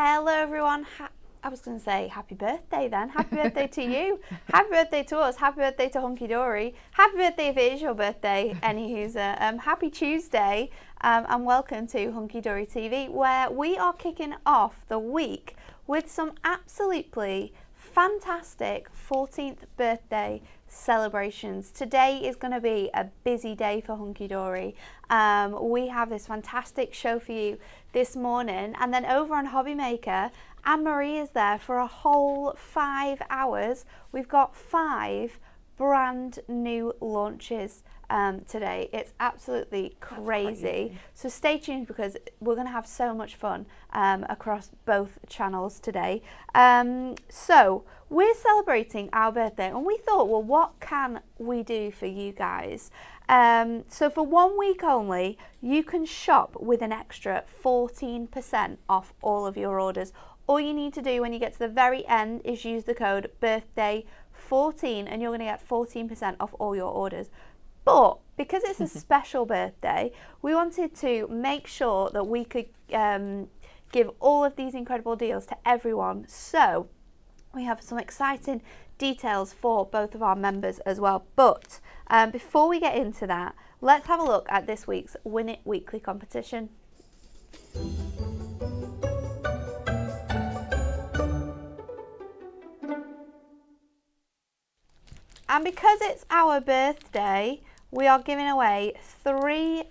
Hello everyone. I was going to say happy birthday then. Happy birthday to you. Happy birthday to us. Happy birthday to Hunky Dory. Happy birthday if it is your birthday, any user. Happy Tuesday and welcome to Hunky Dory TV, where we are kicking off the week with some absolutely fantastic 14th birthday celebrations. Today is going to be a busy day for Hunky Dory. We have this fantastic show for you this morning, and then over on Hobby Maker, Anne-Marie is there for a whole 5 hours. We've got 5 brand new launches today. It's absolutely crazy. So stay tuned because we're going to have so much fun across both channels today. So we're celebrating our birthday and we thought, well, what can we do for you guys? So for 1 week only, you can shop with an extra 14% off all of your orders. All you need to do when you get to the very end is use the code BIRTHDAY14 and you're going to get 14% off all your orders. But because it's a special birthday, we wanted to make sure that we could give all of these incredible deals to everyone. So we have some exciting details for both of our members as well. But before we get into that, let's have a look at this week's Win It Weekly competition. And because it's our birthday, we are giving away 3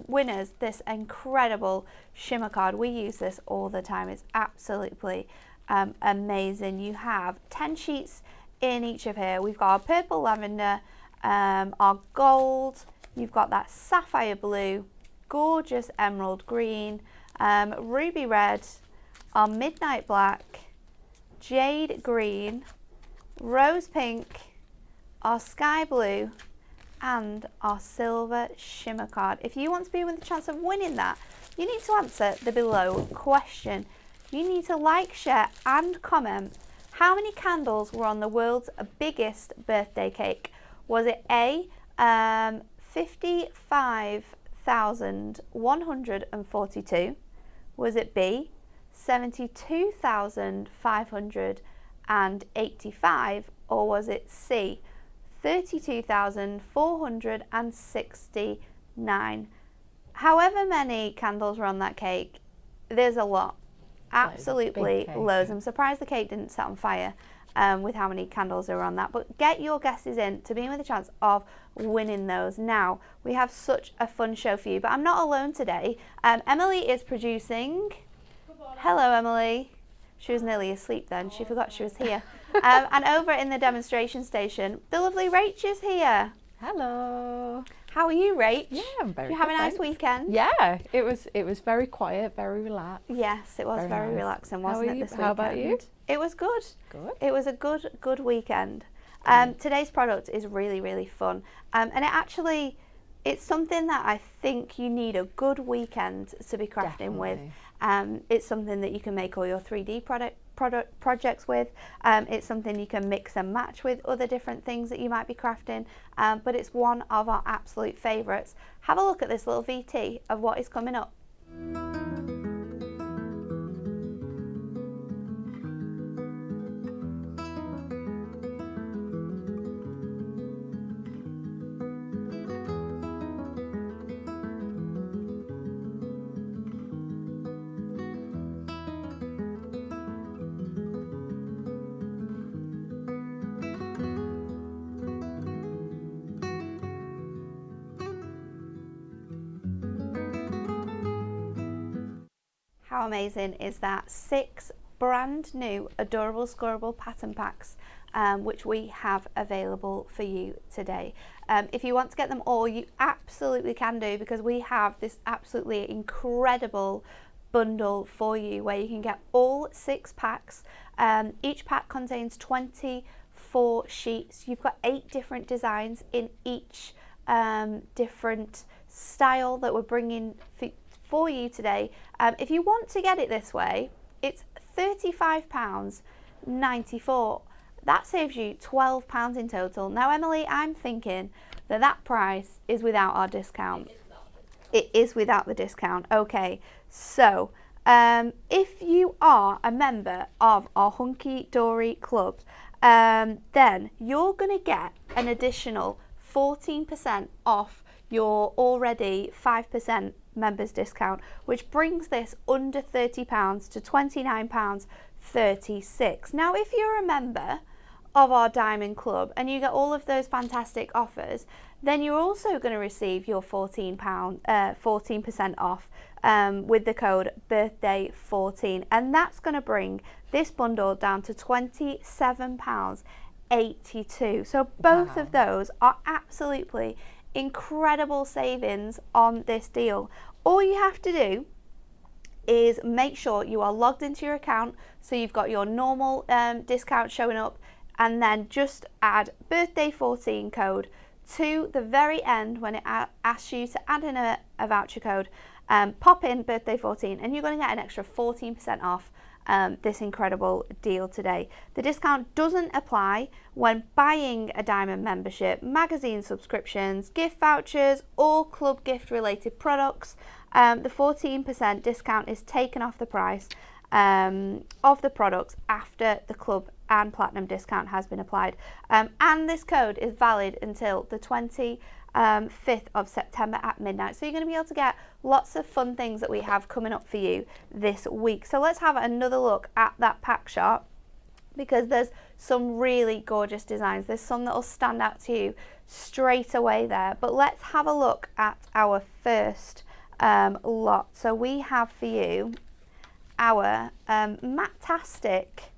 winners this incredible shimmer card. We use this all the time. It's absolutely amazing. You have 10 sheets in each of here. We've got our purple lavender, our gold, you've got that sapphire blue, gorgeous emerald green, ruby red, our midnight black, jade green, rose pink, our sky blue, and our silver shimmer card. If you want to be with a chance of winning that, you need to answer the below question. You need to like, share, and comment how many candles were on the world's biggest birthday cake. Was it A, 55,142? Was it B, 72,585? Or was it C, 32,469? However many candles were on that cake, there's a lot. Absolutely loads. I'm surprised the cake didn't set on fire with how many candles there were on that. But get your guesses in to be with a chance of winning those. Now, we have such a fun show for you, but I'm not alone today. Emily is producing. Hello, Emily. She was nearly asleep then. She forgot she was here. And over in the demonstration station, the lovely Rach is here. Hello. How are you, Rach? Yeah, I'm very Did you have good, a nice thanks. weekend? Yeah, it was very quiet, very relaxed. Yes, it was very nice. relaxing, wasn't it, this weekend? How about you? It was good. Good. It was a good weekend. Today's product is really, really fun. And it's something that I think you need a good weekend to be crafting with. It's something that you can make all your 3D projects with. It's something you can mix and match with other different things that you might be crafting, but it's one of our absolute favourites. Have a look at this little VT of what is coming up. How amazing is that? 6 brand new Adorable Scorable Pattern Packs, which we have available for you today. If you want to get them all, you absolutely can do, because we have this absolutely incredible bundle for you where you can get all 6 packs. Each pack contains 24 sheets. You've got 8 different designs in each different style that we're bringing for you today. If you want to get it this way, it's £35.94. That saves you £12 in total. Now, Emily, I'm thinking that that price is without our discount. It is without the discount. Okay, so If you are a member of our Hunky Dory Club, then you're going to get an additional 14% off your already 5% members discount, which brings this under £30 to £29.36. Now, if you're a member of our Diamond Club and you get all of those fantastic offers, then you're also going to receive your 14% off with the code birthday14, and that's going to bring this bundle down to £27.82. So both of those are absolutely incredible savings on this deal. All you have to do is make sure you are logged into your account, so you've got your normal discount showing up, and then just add birthday14 code to the very end when it asks you to add in a voucher code. Pop in birthday14 and you're going to get an extra 14% off this incredible deal today. The discount doesn't apply when buying a Diamond membership, magazine subscriptions, gift vouchers, or club gift related products. The 14% discount is taken off the price of the products after the club and platinum discount has been applied, and this code is valid until the 25th of September at midnight. So you're going to be able to get lots of fun things that we have coming up for you this week. So let's have another look at that pack shop, because there's some really gorgeous designs. There's some that will stand out to you straight away there, but let's have a look at our first lot. So we have for you our Matastic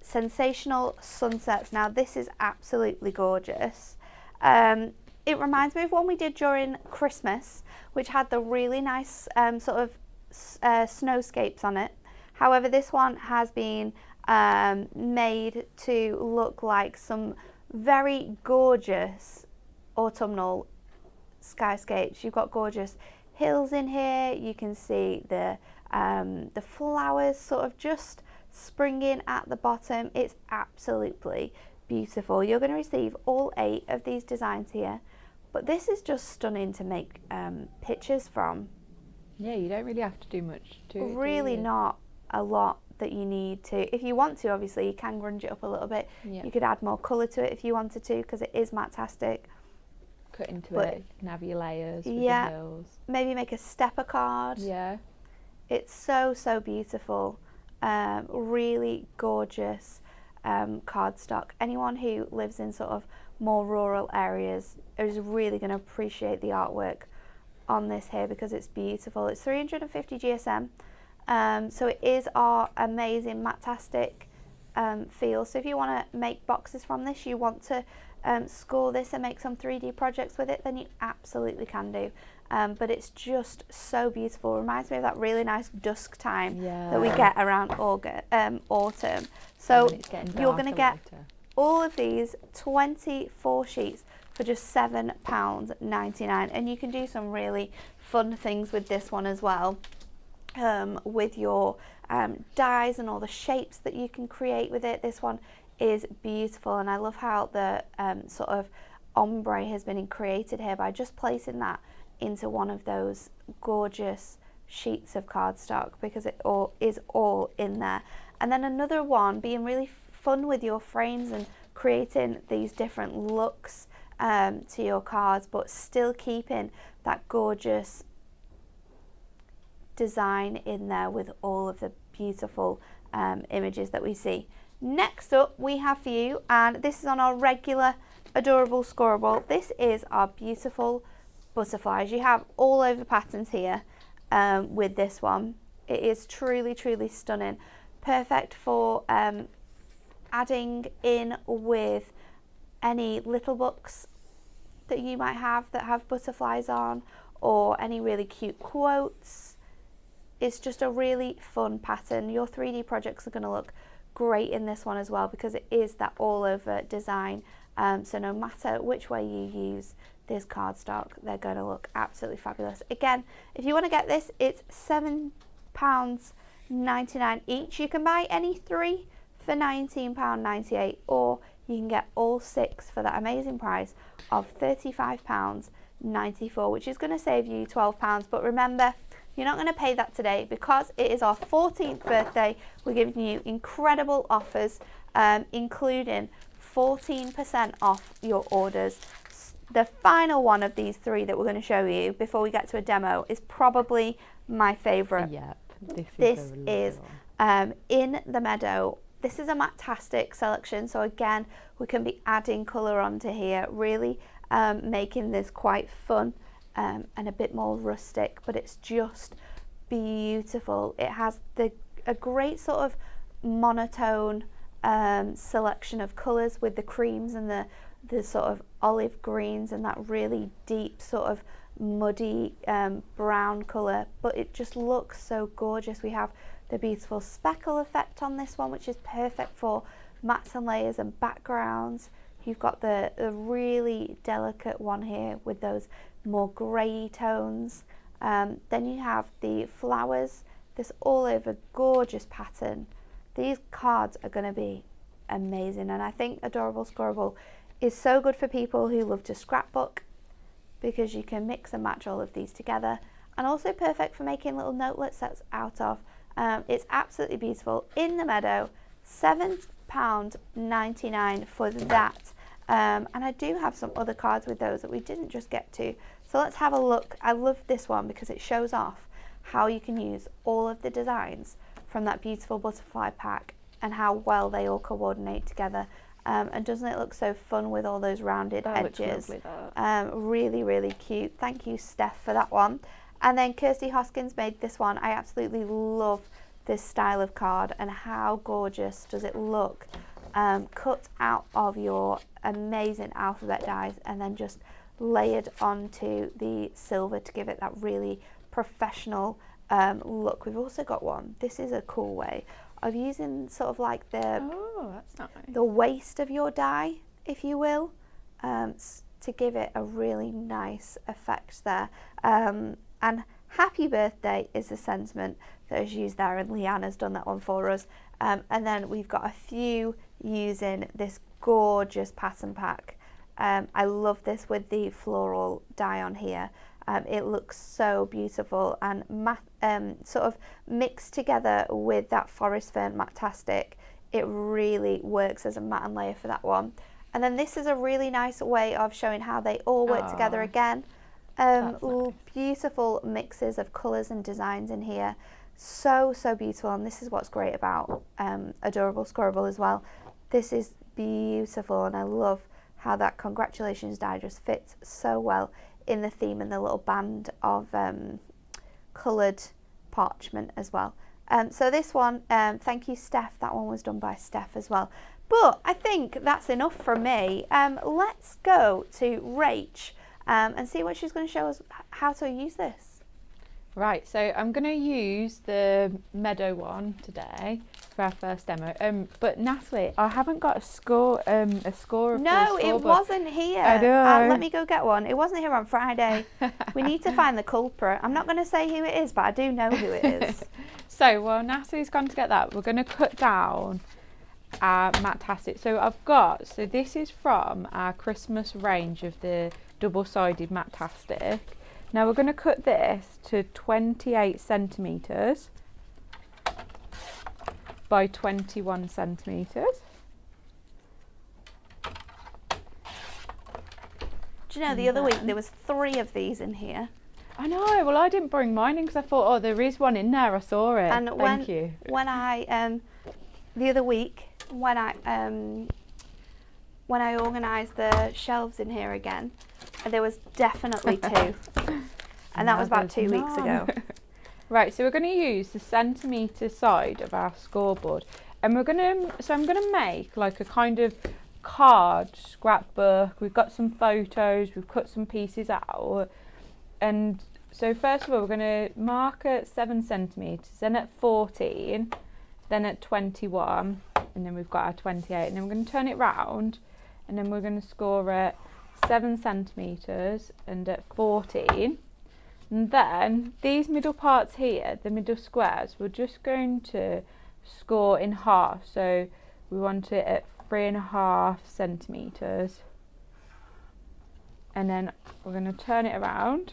Sensational Sunsets. Now this is absolutely gorgeous. It reminds me of one we did during Christmas, which had the really nice sort of snowscapes on it. However, this one has been made to look like some very gorgeous autumnal skyscapes. You've got gorgeous hills in here. You can see the flowers sort of just springing at the bottom. It's absolutely beautiful. You're going to receive all 8 of these designs here, but this is just stunning to make pictures from. Yeah, you don't really have to do much to it. Really not a lot that you need to. If you want to, obviously, you can grunge it up a little bit. Yeah. You could add more colour to it if you wanted to, because it is matastic. Cut into it, you can have your layers with yeah, the hills. Maybe make a stepper card. Yeah. It's so, so beautiful. Really gorgeous cardstock. Anyone who lives in sort of more rural areas is really going to appreciate the artwork on this here, because it's beautiful. It's 350 GSM, so it is our amazing matastic feel. So if you want to make boxes from this, you want to score this and make some 3D projects with it, then you absolutely can do. But it's just so beautiful. Reminds me of that really nice dusk time that we get around autumn. So you're going to get all of these 24 sheets for just £7.99, and you can do some really fun things with this one as well, with your dies and all the shapes that you can create with it. This one is beautiful, and I love how the sort of ombre has been created here by just placing that into one of those gorgeous sheets of cardstock, because it is all in there. And then another one being really fun with your frames and creating these different looks to your cards, but still keeping that gorgeous design in there with all of the beautiful images that we see. Next up we have for you, and this is on our regular Adorable Scorable, this is our beautiful butterflies. You have all over patterns here with this one. It is truly, truly stunning. Perfect for adding in with any little books that you might have that have butterflies on, or any really cute quotes. It's just a really fun pattern. Your 3D projects are going to look great in this one as well, because it is that all over design. So no matter which way you use this cardstock, they're going to look absolutely fabulous. Again, if you want to get this, it's £7.99 each. You can buy any 3 for £19.98, or you can get all 6 for that amazing price of £35.94, which is going to save you £12. But remember, You're not going to pay that today because it is our 14th birthday. We're giving you incredible offers, including 14% off your orders. The final one of these three that we're going to show you before we get to a demo is probably my favourite. Yep, this is In the Meadow. This is a Matastic selection, so again, we can be adding colour onto here, really making this quite fun and a bit more rustic, but it's just beautiful. It has a great sort of monotone selection of colours with the creams and the sort of olive greens and that really deep sort of muddy brown colour, but it just looks so gorgeous. We have the beautiful speckle effect on this one, which is perfect for mats and layers and backgrounds. You've got the really delicate one here with those more grey tones. Then you have the flowers, this all over gorgeous pattern. These cards are going to be amazing, and I think Adorable Scorable is so good for people who love to scrapbook, because you can mix and match all of these together, and also perfect for making little notelet sets out of. It's absolutely beautiful. In the Meadow, £7.99 for that. And I do have some other cards with those that we didn't just get to. So let's have a look. I love this one because it shows off how you can use all of the designs from that beautiful butterfly pack and how well they all coordinate together. And doesn't it look so fun with all those rounded edges? Looks lovely, really, really cute. Thank you, Steph, for that one. And then Kirsty Hoskins made this one. I absolutely love this style of card, and how gorgeous does it look cut out of your amazing alphabet dies and then just layered onto the silver to give it that really professional look. We've also got one. This is a cool way of using sort of like the that's nice. The waist of your die, if you will, to give it a really nice effect there. And happy birthday is the sentiment that is used there, and Leanna's done that one for us. And then we've got a few using this gorgeous pattern pack. I love this with the floral die on here. It looks so beautiful and sort of mixed together with that forest fern Matastic. It really works as a mat and layer for that one. And then this is a really nice way of showing how they all work together again. Nice. Beautiful mixes of colours and designs in here. So beautiful, and this is what's great about Adorable Scorable as well. This is beautiful, and I love how that congratulations die just fits so well in the theme and the little band of coloured parchment as well. So this one, thank you, Steph. That one was done by Steph as well. But I think that's enough from me. Let's go to Rach and see what she's going to show us how to use this. Right, so I'm going to use the Meadow one today for our first demo. But Natalie, I haven't got a score of No, it wasn't here. I know. Let me go get one. It wasn't here on Friday. We need to find the culprit. I'm not going to say who it is, but I do know who it is. So while Natalie's gone to get that, we're going to cut down our Matastic. So this is from our Christmas range of the double-sided Matastic. Now we're going to cut this to 28 centimetres by 21 centimetres. Do you know, the other week there was 3 of these in here. I know, well I didn't bring mine in because I thought, oh, there is one in there, I saw it. And Thank you. When I, the other week, when I organised the shelves in here again, there was definitely 2. And that was about 2 weeks ago. Right, so we're going to use the centimetre side of our scoreboard, and I'm going to make like a kind of card scrapbook. We've got some photos, we've cut some pieces out, and so first of all we're going to mark at 7 centimetres, then at 14, then at 21, and then we've got our 28, and then we're going to turn it round, and then we're going to score at 7 centimetres and at 14. And then these middle parts here, the middle squares, we're just going to score in half. So we want it at 3.5 centimetres. And then we're going to turn it around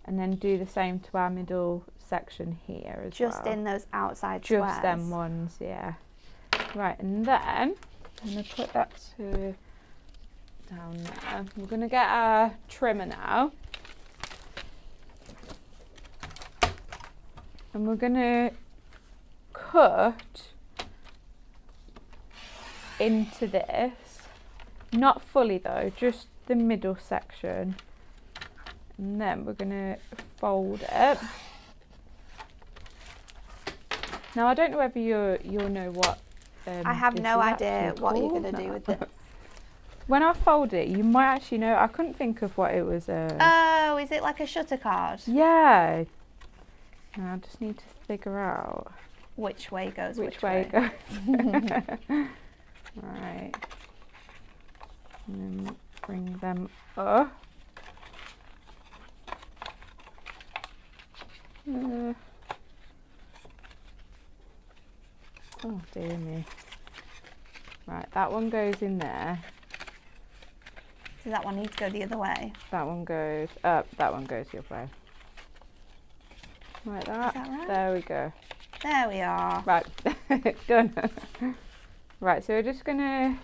and then do the same to our middle section here as Just well. in those outside squares. Just them ones, yeah. Right, and then I'm going to put that down there. We're going to get our trimmer now. And we're going to cut into this. Not fully though, just the middle section. And then we're going to fold it. Now I don't know whether you'll know what I have no idea what you're going to do with this. When I fold it, you might actually know. I couldn't think of what it was. Oh, is it like a shutter card? Yeah. Now I just need to figure out which way goes which way it goes. Right. And then bring them up. Oh dear me. Right, that one goes in there. Does that one need to go the other way? That one goes up, that one goes the other way. Like that. Is that right? There we go. There we are. Right, done. Right, so we're just gonna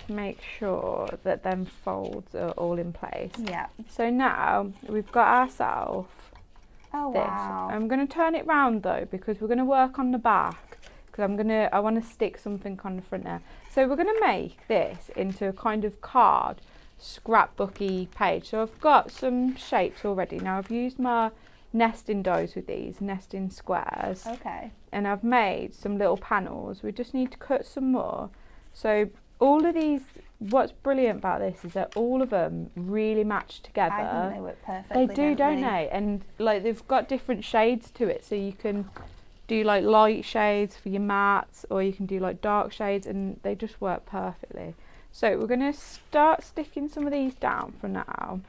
make sure that them folds are all in place. Yeah. So now we've got ourselves Oh this. wow. I'm going to turn it round though because we're going to work on the back because I want to stick something on the front there. So we're going to make this into a kind of card scrapbooky page. So I've got some shapes already. Now I've used my nesting dies with these, nesting squares. Okay. And I've made some little panels. We just need to cut some more. So all of these, what's brilliant about this is that all of them really match together. I think they work perfectly. They do, don't they? And like they've got different shades to it, so you can do like light shades for your mats, or you can do like dark shades, and they just work perfectly. So we're going to start sticking some of these down for now,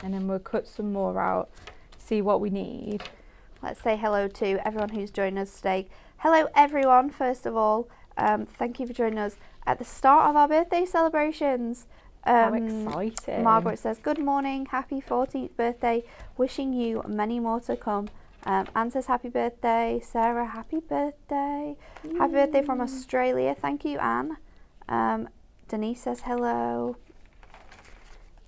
and then we'll cut some more out, see what we need. Let's say hello to everyone who's joined us today. Hello everyone, first of all. Thank you for joining us at the start of our birthday celebrations. How exciting. Margaret says, good morning, happy 14th birthday, wishing you many more to come. Anne says, happy birthday. Sarah, happy birthday. Happy birthday from Australia. Thank you, Anne. Denise says, hello.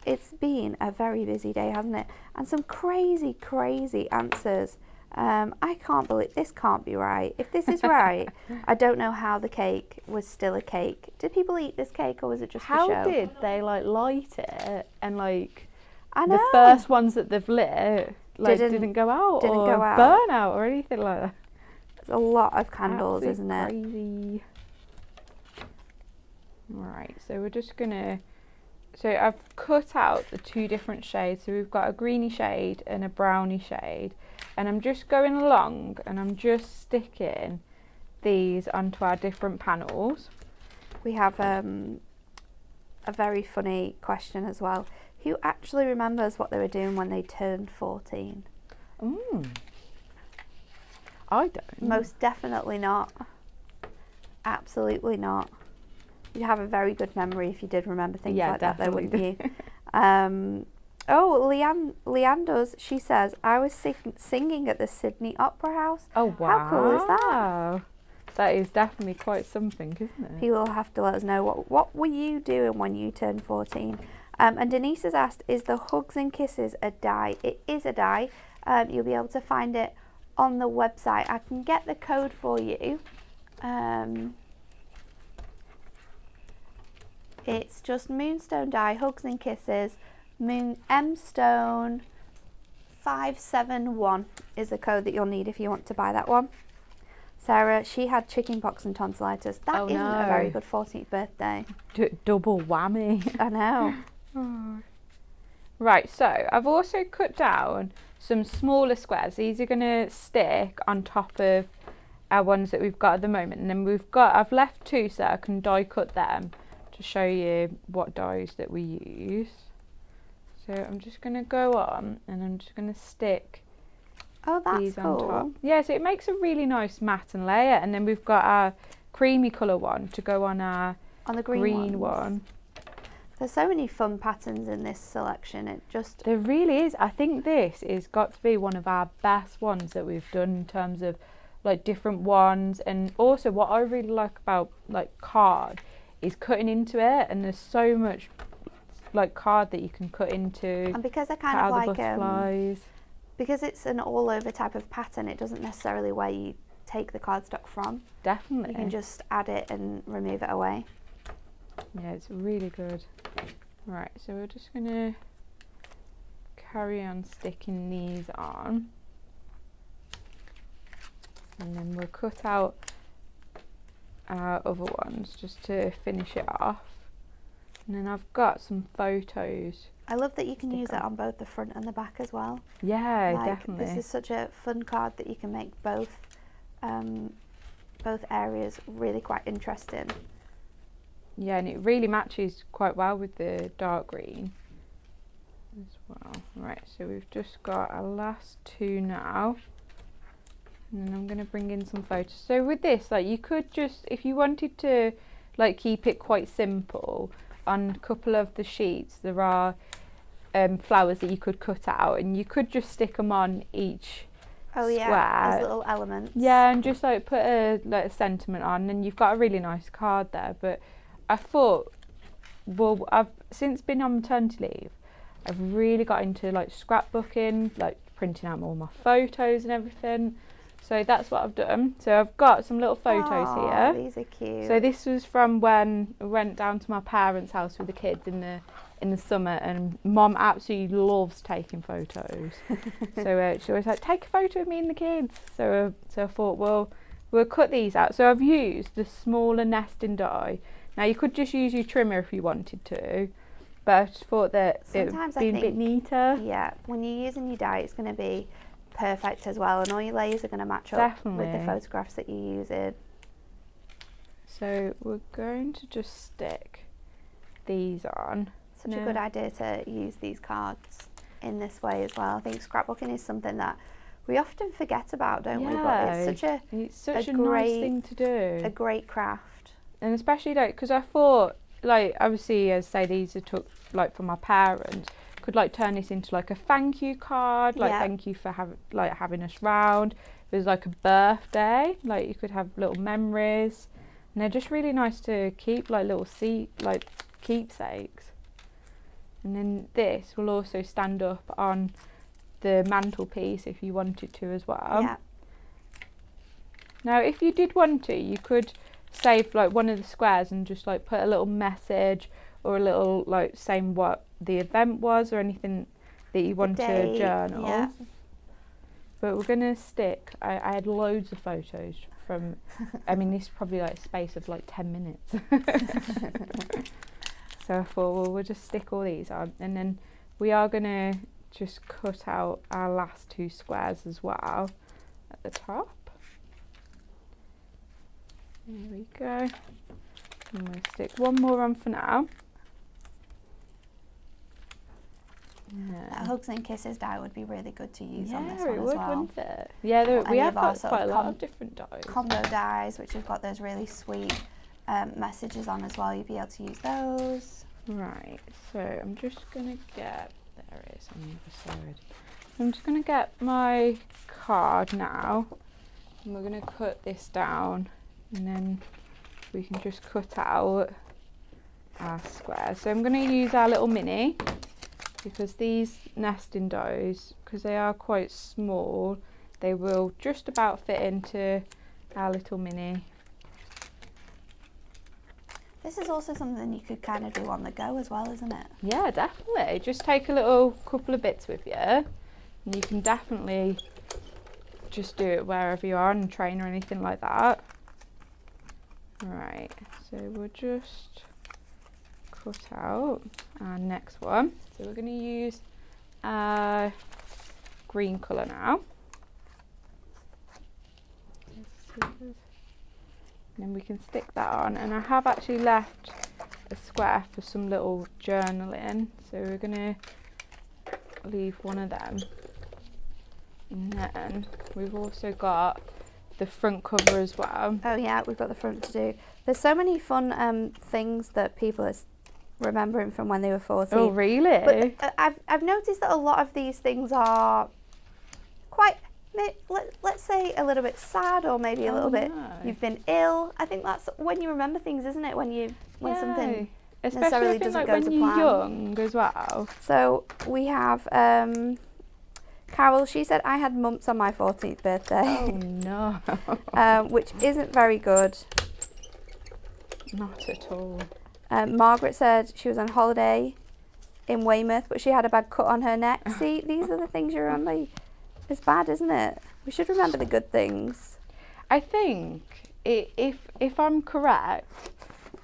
It's been a very busy day, hasn't it? And some crazy, crazy answers. I can't believe, this can't be right. If this is right, I don't know how the cake was still a cake. Did people eat this cake or was it just a show? How did they like light it and like I know. the first ones that they've lit like didn't go out didn't or go out. burn out or anything like that? It's a lot of candles, Absolute isn't it? Crazy. Right, so we're just gonna, so I've cut out the two different shades. So we've got a greeny shade and a browny shade. And I'm just going along and I'm just sticking these onto our different panels. We have a very funny question as well. Who actually remembers what they were doing when they turned 14? I don't. Most definitely not. Absolutely not. You'd have a very good memory if you did remember things like that, though, wouldn't you? Oh, Leanne does. She says, I was singing at the Sydney Opera House. Oh, wow. How cool is that? That is definitely quite something, isn't it? People will have to let us know, what were you doing when you turned 14? And Denise has asked, is the Hugs and Kisses a die? It is a die. You'll be able to find it on the website. I can get the code for you. It's just Moonstone die, Hugs and Kisses. M-Stone 571 is the code that you'll need if you want to buy that one. Sarah, she had chickenpox and tonsillitis. That isn't a very good 14th birthday. Double whammy. I know. Right, so I've also cut down some smaller squares. These are going to stick on top of our ones that we've got at the moment. And then I've left two so I can die cut them to show you what dies that we use. So I'm just going to go on and I'm just going to stick these on top. Yeah, so it makes a really nice matte and layer. And then we've got our creamy colour one to go on our the green one. There's so many fun patterns in this selection. There really is. I think this is got to be one of our best ones that we've done in terms of like different ones. And also what I really like about like card is cutting into it, and there's so much like card that you can cut into. And because they're kind of like butterflies. Because it's an all over type of pattern, it doesn't necessarily where you take the cardstock from. Definitely. You can just add it and remove it away. Yeah, it's really good. Right, so we're just going to carry on sticking these on. And then we'll cut out our other ones just to finish it off. And then I've got some photos. I love that you can use it on both the front and the back as well. Yeah, like, definitely. This is such a fun card that you can make both areas really quite interesting. Yeah, and it really matches quite well with the dark green as well. Right, so we've just got our last two now. And then I'm going to bring in some photos. So with this, like, you could just, if you wanted to like keep it quite simple, on a couple of the sheets there are flowers that you could cut out, and you could just stick them on each square as little elements. Yeah, and just like put a sentiment on, and you've got a really nice card there. But I thought, well, I've since been on maternity leave, I've really got into like scrapbooking, like printing out all my photos and everything. So that's what I've done. So I've got some little photos here. These are cute. So this was from when I went down to my parents' house with the kids in the summer, and Mum absolutely loves taking photos. So she was like, take a photo of me and the kids. So I thought, well, we'll cut these out. So I've used the smaller nesting die. Now you could just use your trimmer if you wanted to, but I just thought that sometimes it would be a bit neater. Yeah, when you're using your die, it's going to be perfect as well, and all your layers are going to match up with the photographs that you're using. So we're going to just stick these on. Such a good idea to use these cards in this way as well. I think scrapbooking is something that we often forget about, don't we? But it's such a nice thing to do. A great craft. And especially like, because I thought, like, obviously, as say these are took like from my parents, could like turn this into like a thank you card, like thank you for having us round. If it was like a birthday, like you could have little memories, and they're just really nice to keep, like little keepsakes. And then this will also stand up on the mantelpiece if you wanted to as well. Yeah. Now if you did want to, you could save like one of the squares and just like put a little message or a little like saying what the event was or anything that you want to journal. Yeah. But we're gonna stick, I had loads of photos from, I mean this is probably like a space of like 10 minutes. So I thought, well, we'll just stick all these on, and then we are gonna just cut out our last two squares as well at the top. There we go. And we'll stick one more on for now. That Hugs and Kisses die would be really good to use on this one as well. Wouldn't it? Yeah, we have got quite a lot of different dies. Combo dies, which have got those really sweet messages on as well. You'd be able to use those. Right, so I'm just going to get, there it is on the other side. I'm just going to get my card now, and we're going to cut this down, and then we can just cut out our squares. So I'm going to use our little mini, because these nesting dies, because they are quite small, they will just about fit into our little mini. This is also something you could kind of do on the go as well, isn't it? Yeah, definitely. Just take a little couple of bits with you, and you can definitely just do it wherever you are on a train or anything like that. Right, so we'll just cut out our next one. So we're going to use our green colour now. And then we can stick that on, and I have actually left a square for some little journaling, so we're going to leave one of them. And then we've also got the front cover as well. Oh yeah, we've got the front to do. There's so many fun things that people are remembering from when they were 14. Oh, really? But I've noticed that a lot of these things are quite, let's say, a little bit sad, or maybe a little bit, you've been ill. I think that's when you remember things, isn't it? When something necessarily doesn't go to plan. Especially when you're young as well. So we have Carol. She said, I had mumps on my 14th birthday. Oh no. Which isn't very good. Not at all. Margaret said she was on holiday in Weymouth, but she had a bad cut on her neck. See, these are the things you remember. It's bad, isn't it? We should remember the good things. I think if I'm correct,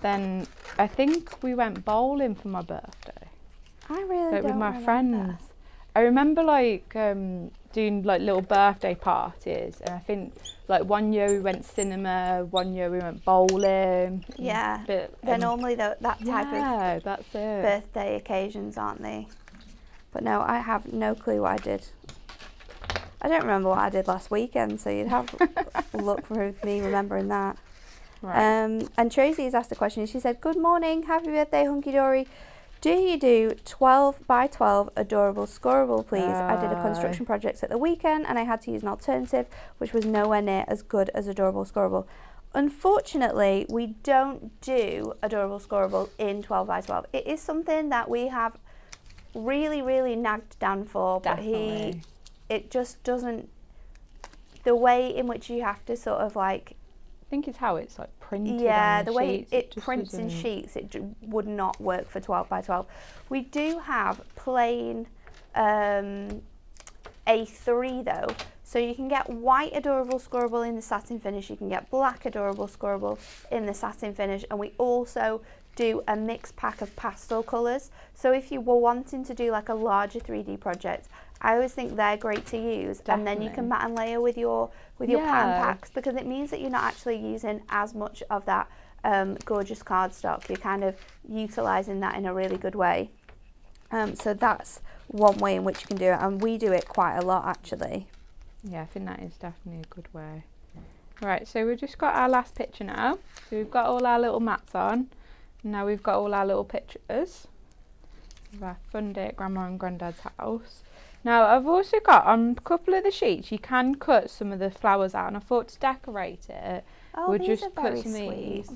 then I think we went bowling for my birthday. I really like don't with my remember. friends. I remember like doing like little birthday parties, and I think like one year we went cinema, one year we went bowling. Yeah, but, they're normally that type of that's it. birthday occasions, aren't they? But no, I have no clue what I did. I don't remember what I did last weekend, so you'd have a look for me remembering that. Right. And Tracy has asked a question. She said, good morning, happy birthday, Hunky Dory. Do you do 12 by 12 adorable scorable, please? I did a construction project at the weekend and I had to use an alternative, which was nowhere near as good as adorable scorable. Unfortunately, we don't do adorable scorable in 12 by 12. It is something that we have really, really nagged Dan for, Definitely. but it just doesn't, the way in which you have to sort of like, I think it's how it's like printed. yeah, on the way sheets, it just prints in doesn't- sheets, it would not work for 12 by 12. We do have plain A3 though, so you can get white adorable scorable in the satin finish, you can get black adorable scorable in the satin finish, and we also do a mixed pack of pastel colours. So if you were wanting to do like a larger 3D project, I always think they're great to use. Definitely. And then you can mat and layer with your pattern packs, because it means that you're not actually using as much of that gorgeous cardstock. You're kind of utilising that in a really good way. So that's one way in which you can do it, and we do it quite a lot actually. Yeah, I think that is definitely a good way. Right, so we've just got our last picture now. So we've got all our little mats on. Now we've got all our little pictures of our fun day at Grandma and Granddad's house. Now I've also got on a couple of the sheets, you can cut some of the flowers out, and I thought to decorate it, we'll just put some of these.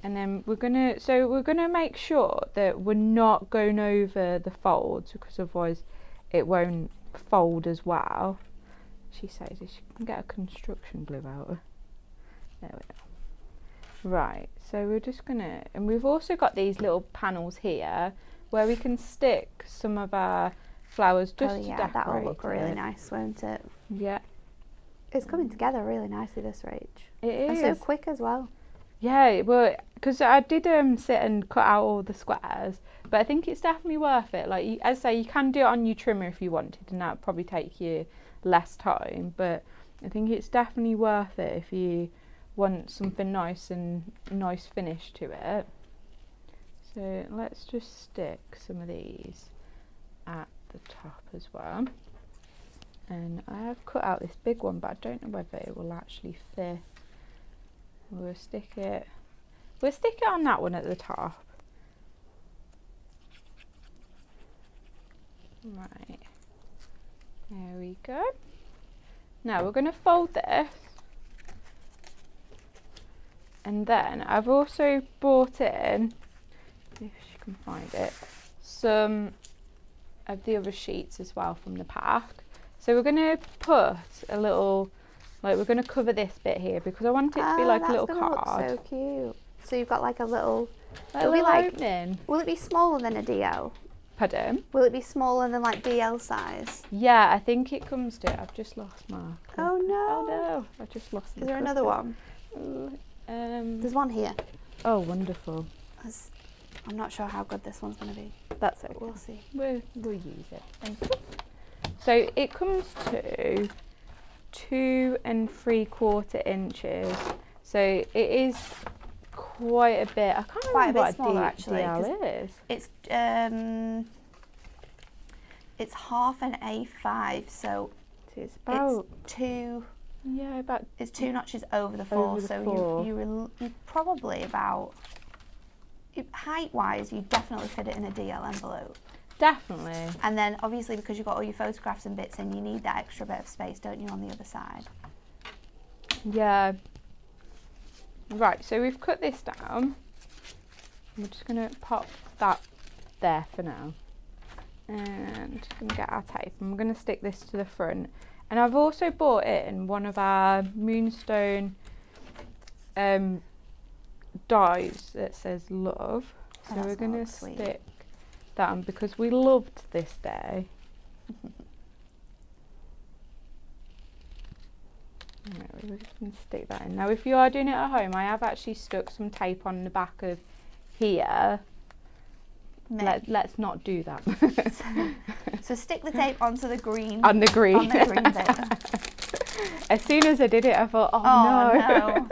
And then we're gonna make sure that we're not going over the folds, because otherwise it won't fold as well. She says she can get a construction glue out. There we go. Right, so we're just gonna, and we've also got these little panels here where we can stick some of our flowers just to decorate. That'll look really nice, won't it? Yeah. It's coming together really nicely, this Rach. It is. And so quick as well. Yeah, well, because I did sit and cut out all the squares, but I think it's definitely worth it. Like, as I say, you can do it on your trimmer if you wanted, and that would probably take you less time, but I think it's definitely worth it if you want something nice and nice finish to it. So let's just stick some of these at the top as well. And I have cut out this big one, but I don't know whether it will actually fit. We'll stick it on that one at the top. Right, there we go. Now we're going to fold this, and then I've also brought in, if you can find it, some of the other sheets as well from the pack. So we're going to put a little, like, we're going to cover this bit here because I want it to be like a little card. Look so cute. So you've got like a little, It'll be like opening. Will it be smaller than a DL? Pardon? Will it be smaller than like DL size? Yeah, I think it comes to it. I've just lost my clip. Oh no. Oh no, I just lost my Is there clip. another one? There's one here. Oh, wonderful. I'm not sure how good this one's going to be. That's okay. We'll see. We'll use it. Thank you. So it comes to 2 3/4 inches. So it is quite a bit. I can't remember what smaller, a actually, DL is. It's half an A5, so It's about it's two. Yeah, about It's 2 notches over the 4, over the so 4. you're probably about height-wise, you definitely fit it in a DL envelope. Definitely. And then obviously because you've got all your photographs and bits in, you need that extra bit of space, don't you, on the other side? Yeah. Right, so we've cut this down. We're just going to pop that there for now. And just going to get our tape and we're going to stick this to the front. And I've also bought in one of our Moonstone dies that says love. So we're going to stick that on because we loved this day. Right, we're just going to stick that in. Now if you are doing it at home, I have actually stuck some tape on the back of here. Let's not do that. So stick the tape onto the green. On the green. On the green bit. As soon as I did it, I thought, oh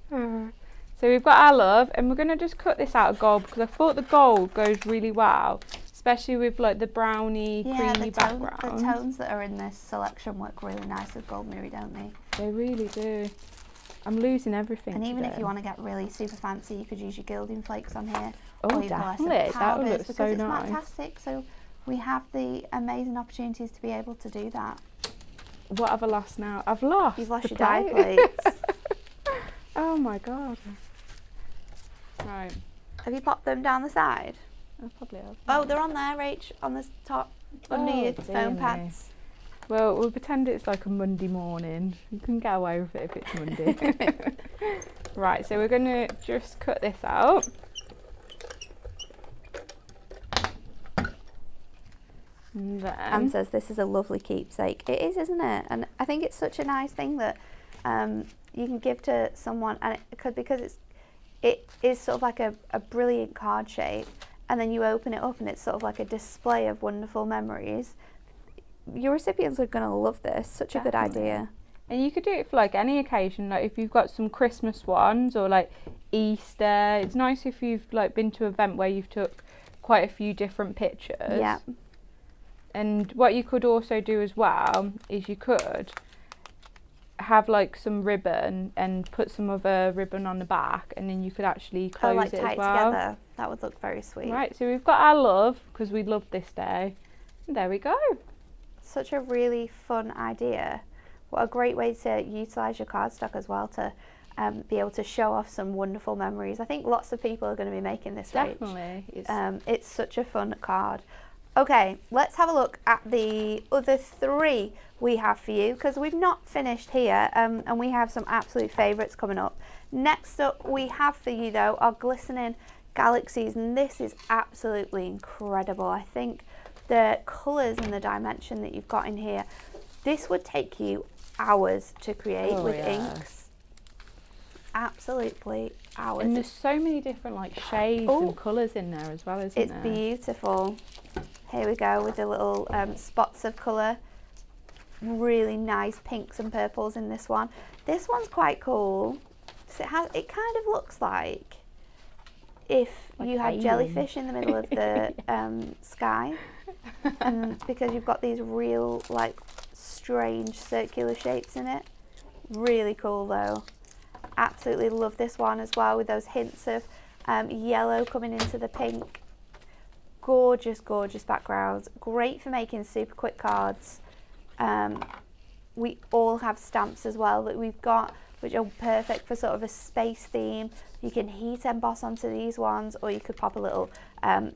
no. So we've got our love, and we're going to just cut this out of gold because I thought the gold goes really well, especially with like the browny, creamy background. The tones that are in this selection work really nice with gold mirror, don't they? They really do. I'm losing everything. And even today. if you want to get really super fancy, you could use your gilding flakes on here. Oh, definitely. That would look so nice. Because it's fantastic. So we have the amazing opportunities to be able to do that. What have I lost now? I've lost. You've lost your plate. die plates. Oh my god. Right. Have you popped them down the side? I probably have. Oh, they're on there, Rach, on the top, under your phone pads. Well, we'll pretend it's like a Monday morning. You can get away with it if it's Monday. Right, so we're going to just cut this out. And then Anne says this is a lovely keepsake. It is, isn't it? And I think it's such a nice thing that you can give to someone, and because it is sort of like a brilliant card shape, and then you open it up and it's sort of like a display of wonderful memories. Your recipients are going to love this. Such Definitely. a good idea. And you could do it for like any occasion, like if you've got some Christmas ones or like Easter. It's nice if you've like been to an event where you've took quite a few different pictures. Yeah. And what you could also do as well is you could have like some ribbon and put some other ribbon on the back, and then you could actually close like it tie as well. Together. That would look very sweet. Right, so we've got our love because we love this day. And there we go. Such a really fun idea. What a great way to utilise your cardstock as well to be able to show off some wonderful memories. I think lots of people are going to be making this. Definitely. It's such a fun card. Okay, let's have a look at the other three we have for you, because we've not finished here, and we have some absolute favourites coming up. Next up we have for you though our glistening galaxies, and this is absolutely incredible. I think the colours and the dimension that you've got in here, this would take you hours to create with inks. Absolutely hours. And there's so many different like shades and colours in there as well, isn't there? It's beautiful. Here we go with the little spots of colour. Really nice pinks and purples in this one. This one's quite cool. So it kind of looks like if you had jellyfish in the middle of the sky, and because you've got these real like strange circular shapes in it. Really cool though. Absolutely love this one as well, with those hints of yellow coming into the pink. Gorgeous, gorgeous backgrounds. Great for making super quick cards. We all have stamps as well that we've got, which are perfect for sort of a space theme. You can heat emboss onto these ones, or you could pop a little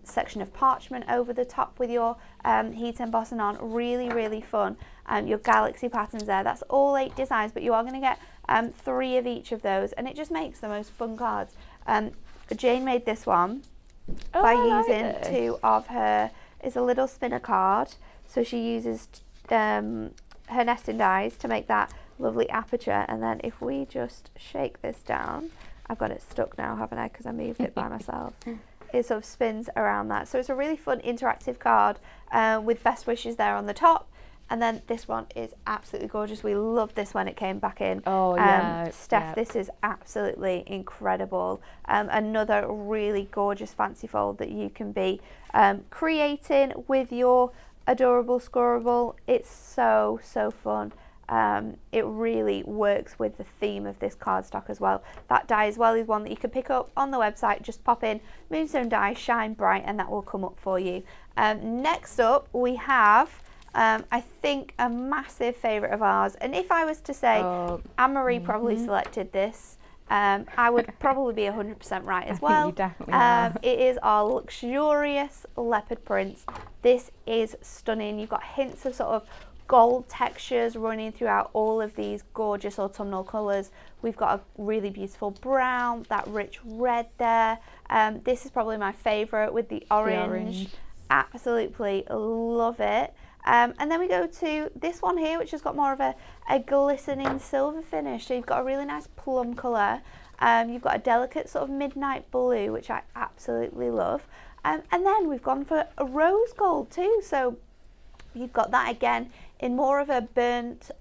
section of parchment over the top with your heat embossing on. Really, really fun. Your galaxy patterns there. That's all 8 designs, but you are going to get 3 of each of those, and it just makes the most fun cards. Jane made this one by using 2 of her, it's a little spinner card, so she uses her nesting dies to make that lovely aperture, and then if we just shake this down, I've got it stuck now, haven't I, because I moved it by myself. It sort of spins around that, so it's a really fun interactive card with best wishes there on the top. And then this one is absolutely gorgeous. We loved this when it came back in. Oh yeah, Steph, this is absolutely incredible. Another really gorgeous fancy fold that you can be creating with your Adorable Scorable. It's so, so fun. it really works with the theme of this cardstock as well. That die as well is one that you can pick up on the website. Just pop in Moonstone Die Shine Bright and that will come up for you. Next up we have I think a massive favourite of ours, and if I was to say Anne-Marie probably selected this, I would probably be 100% right as well. I think you definitely are. It is our luxurious leopard prints. This is stunning. You've got hints of sort of gold textures running throughout all of these gorgeous autumnal colours. We've got a really beautiful brown, that rich red there. This is probably my favourite with the orange. Absolutely love it. And then we go to this one here, which has got more of a glistening silver finish. So you've got a really nice plum colour. You've got a delicate sort of midnight blue, which I absolutely love. And then we've gone for a rose gold too. So you've got that again in more of a burnt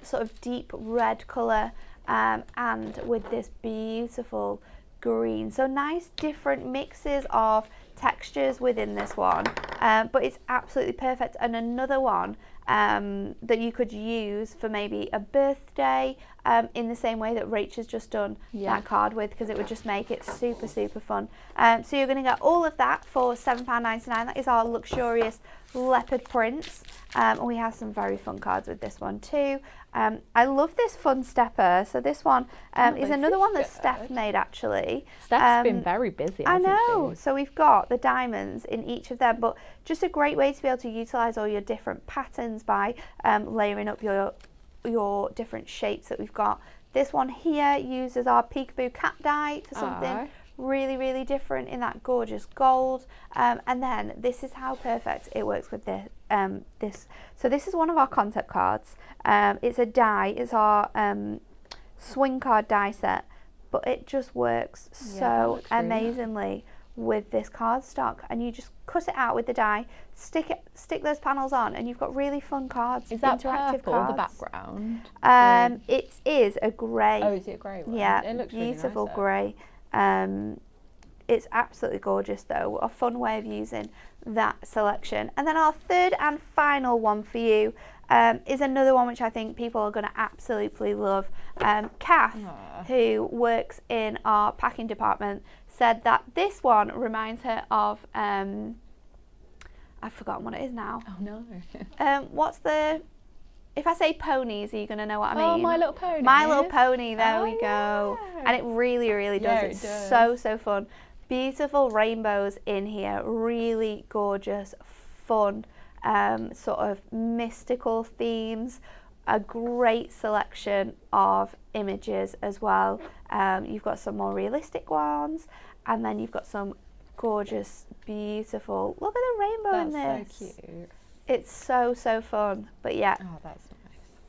sort of deep red colour, and with this beautiful green. So nice different mixes of textures within this one, but it's absolutely perfect. And another one that you could use for maybe a birthday, in the same way that Rach has just done that card with, because it would just make it super fun. So you're going to get all of that for £7.99. That is our luxurious leopard prints, and we have some very fun cards with this one too. I love this fun stepper. So this one is another one that Steph made actually. Steph's been very busy, I know. She? So we've got the diamonds in each of them, but just a great way to be able to utilise all your different patterns by layering up your different shapes that we've got. This one here uses our Peekaboo cat die for something really different in that gorgeous gold, and then this is how perfect it works with this. So this is one of our concept cards. It's a die. It's our swing card die set, but it just works so amazingly with this cardstock, and you just cut it out with the die, stick those panels on, and you've got really fun cards. Is that interactive purple, cards. the background? It is a grey. Oh, is it a grey one? Yeah, it looks beautiful really grey. It's absolutely gorgeous though. A fun way of using that selection. And then our third and final one for you is another one which I think people are going to absolutely love. Kath, who works in our packing department, said that this one reminds her of I've forgotten what it is now. Oh no. If I say ponies, are you going to know what I mean? Oh, My Little Pony. My Little Pony, there we go. And it really does. It's so fun. Beautiful rainbows in here, really gorgeous, fun, sort of mystical themes. A great selection of images as well. You've got some more realistic ones, and then you've got some gorgeous, beautiful, look at the rainbow in this. That's so cute. It's so fun. But yeah, oh, that's nice.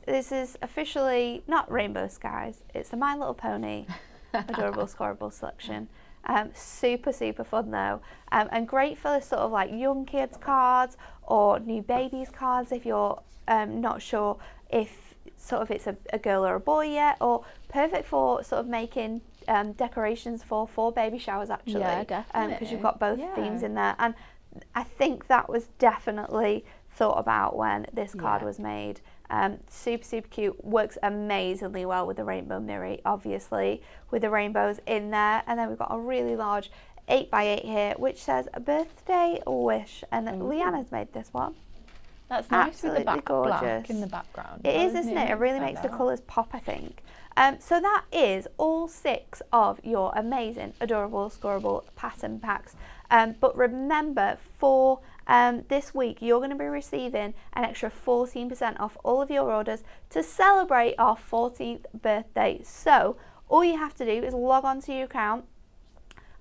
This is officially not Rainbow Skies, it's the My Little Pony Adorable Scorable selection. Super fun though, and great for sort of like young kids cards or new babies cards if you're not sure if sort of it's a girl or a boy yet, or perfect for sort of making decorations for baby showers actually. Yeah, definitely. Because you've got both themes in there, and I think that was definitely thought about when this card was made. Super cute, works amazingly well with the rainbow mirror, obviously, with the rainbows in there. And then we've got a really large 8x8 here, which says a birthday wish, and Leanna's made this one. That's nice. Absolutely with the gorgeous. black in the background. It is, isn't it? It really makes the colours pop, I think. So that is all 6 of your amazing Adorable Scorable Pattern Packs. But remember, for this week, you're going to be receiving an extra 14% off all of your orders to celebrate our 14th birthday. So all you have to do is log on to your account.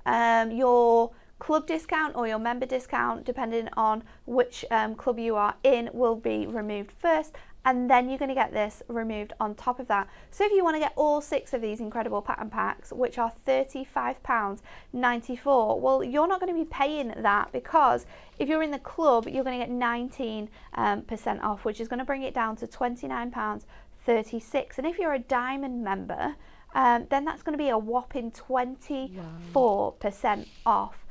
Your club discount or your member discount, depending on which club you are in, will be removed first, and then you're going to get this removed on top of that. So if you want to get all 6 of these incredible pattern packs, which are £35.94, well, you're not going to be paying that, because if you're in the club, you're going to get 19% off, which is going to bring it down to £29.36. And if you're a diamond member, then that's going to be a whopping 24% off.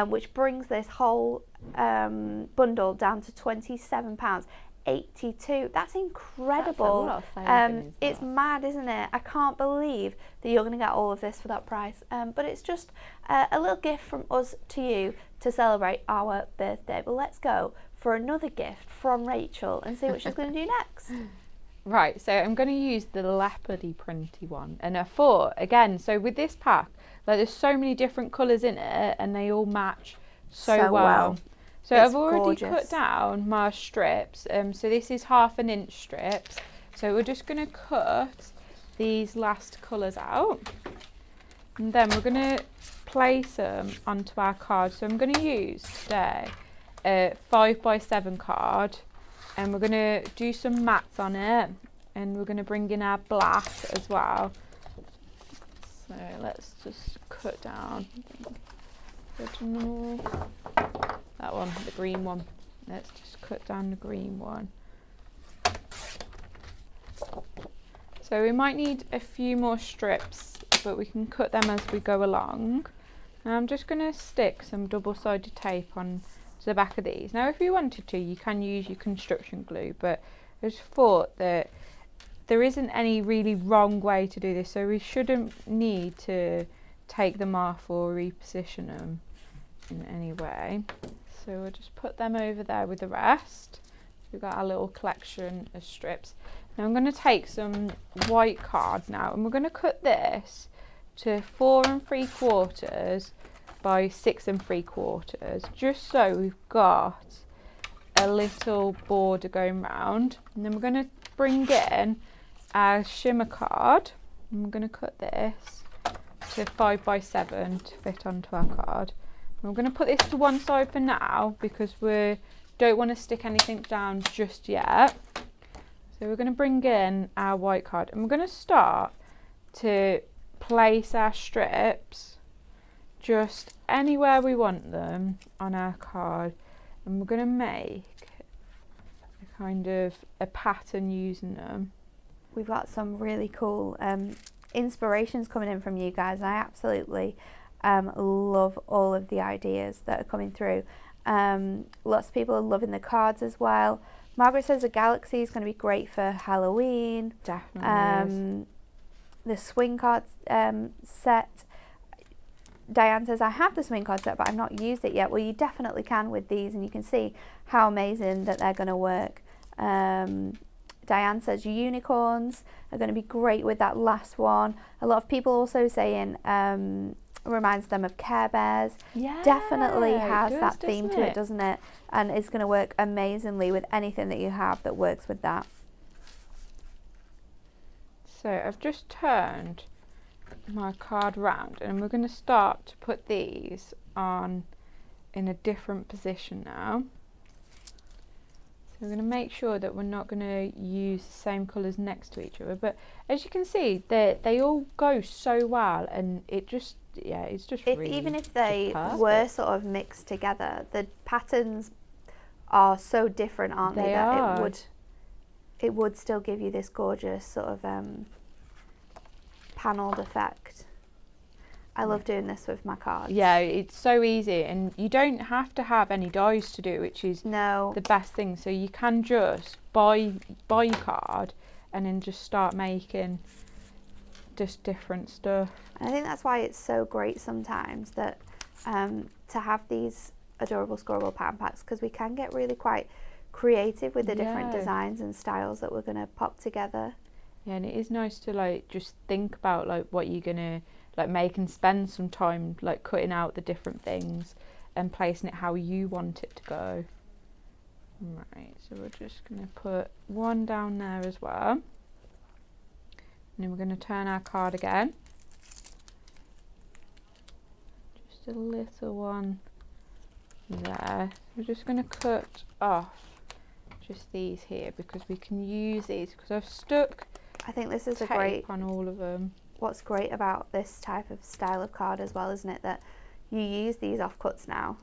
Which brings this whole bundle down to £27.89. £82. That's incredible. That's a lot of savings, it's mad, isn't it? I can't believe that you're going to get all of this for that price. But it's just a little gift from us to you to celebrate our birthday. But let's go for another gift from Rachel and see what she's going to do next. Right, so I'm going to use the leopardy printy one, and I thought again, so with this pack, like there's so many different colours in it and they all match so well. So It's I've already gorgeous. cut down my strips, so this is 1/2 inch strips, so we're just going to cut these last colours out, and then we're going to place them onto our card. So I'm going to use today a 5x7 card, and we're going to do some mats on it, and we're going to bring in our black as well. So let's just cut down that one, the green one. Let's just cut down the green one. So we might need a few more strips, but we can cut them as we go along. Now I'm just going to stick some double-sided tape on to the back of these. Now if you wanted to, you can use your construction glue, but I just thought that there isn't any really wrong way to do this, so we shouldn't need to take them off or reposition them in any way. So we'll just put them over there with the rest. We've got our little collection of strips. Now I'm going to take some white card now, and we're going to cut this to 4 3/4 by 6 3/4, just so we've got a little border going round. And then we're going to bring in our shimmer card, and we're going to cut this to 5x7 to fit onto our card. And we're going to put this to one side for now because we don't want to stick anything down just yet. So we're going to bring in our white card, and we're going to start to place our strips just anywhere we want them on our card, and we're going to make a kind of a pattern using them. We've got some really cool inspirations coming in from you guys, and I absolutely love all of the ideas that are coming through. Lots of people are loving the cards as well. Margaret says the galaxy is going to be great for Halloween. Definitely. The swing cards set. Diane says, I have the swing card set, but I've not used it yet. Well, you definitely can with these, and you can see how amazing that they're going to work. Diane says unicorns are going to be great with that last one. A lot of people also saying reminds them of Care Bears. Yeah, Definitely has does, that theme to it, doesn't it? And it's going to work amazingly with anything that you have that works with that. So I've just turned my card round, and we're going to start to put these on in a different position now. So we're going to make sure that we're not going to use the same colours next to each other, but as you can see, they all go so well, and it just, yeah, it's just really even if they were sort of mixed together, the patterns are so different, aren't they? That it would still give you this gorgeous sort of panelled effect. I love doing this with my cards. Yeah, it's so easy, and you don't have to have any dies to do, which is the best thing. So you can just buy your card and then just start making just different stuff. I think that's why it's so great sometimes that to have these Adorable Scorable Pattern Packs, because we can get really quite creative with the different designs and styles that we're going to pop together. Yeah, and it is nice to like just think about like what you're gonna like make, and spend some time like cutting out the different things and placing it how you want it to go. Right, so we're just gonna put one down there as well, and then we're gonna turn our card again. Just a little one there. We're just gonna cut off just these here because we can use these, because I've stuck I think this is a tape great on all of them. What's great about this type of style of card as well, isn't it, that you use these offcuts now.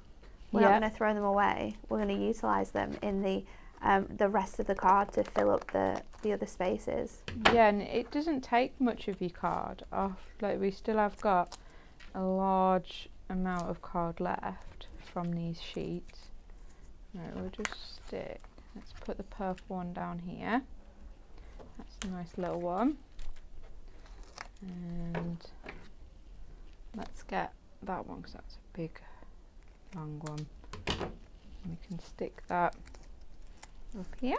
We're not going to throw them away. We're going to utilise them in the rest of the card to fill up the other spaces. Yeah, and it doesn't take much of your card off. Like, we still have got a large amount of card left from these sheets. Right, we'll just stick Let's put the purple one down here. That's a nice little one. And let's get that one because that's a big, long one. We can stick that up here.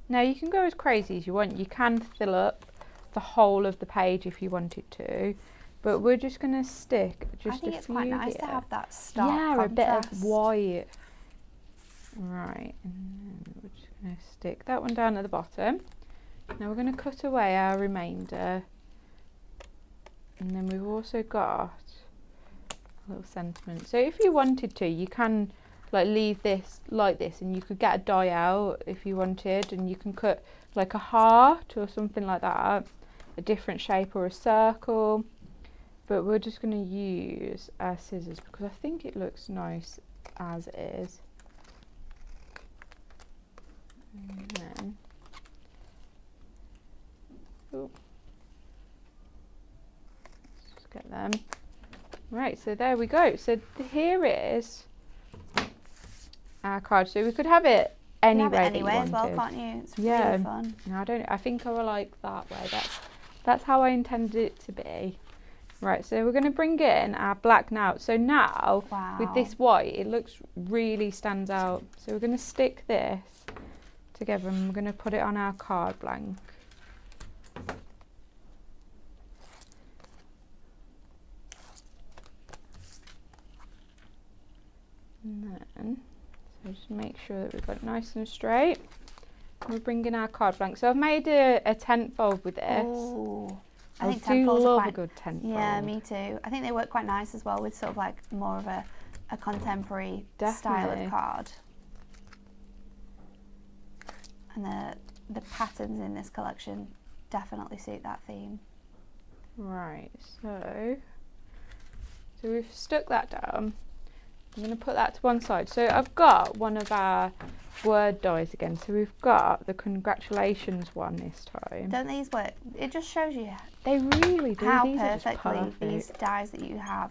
Now you can go as crazy as you want. You can fill up the whole of the page if you wanted to, but we're just going to stick just a few. I think it's quite nice to have that stark contrast. A bit of white. Right, and then we're just going to stick that one down at the bottom. Now we're going to cut away our remainder, and then we've also got a little sentiment. So if you wanted to, you can like leave this like this, and you could get a die out if you wanted, and you can cut like a heart or something like that, a different shape or a circle. But we're just going to use our scissors because I think it looks nice as is. And then, let's just get them. Right, so there we go. So here is our card. So we could have it any way as well, can't you? It's really fun. No, I think I will like that way. That's how I intended it to be. Right, so we're going to bring in our black now. So now with this white, it looks really stands out. So we're going to stick this together and we're going to put it on our card blank. And then, so just make sure that we've got it nice and straight. We're bringing our card blank. So I've made a tent fold with this. Ooh, I do love a good tent fold. Yeah, me too. I think they work quite nice as well with sort of like more of a contemporary style of card. And the patterns in this collection definitely suit that theme. Right, so we've stuck that down. I'm going to put that to one side. So I've got one of our word dies again. So we've got the congratulations one this time. Don't these work? It just shows you they really do. How these perfectly these dies that you have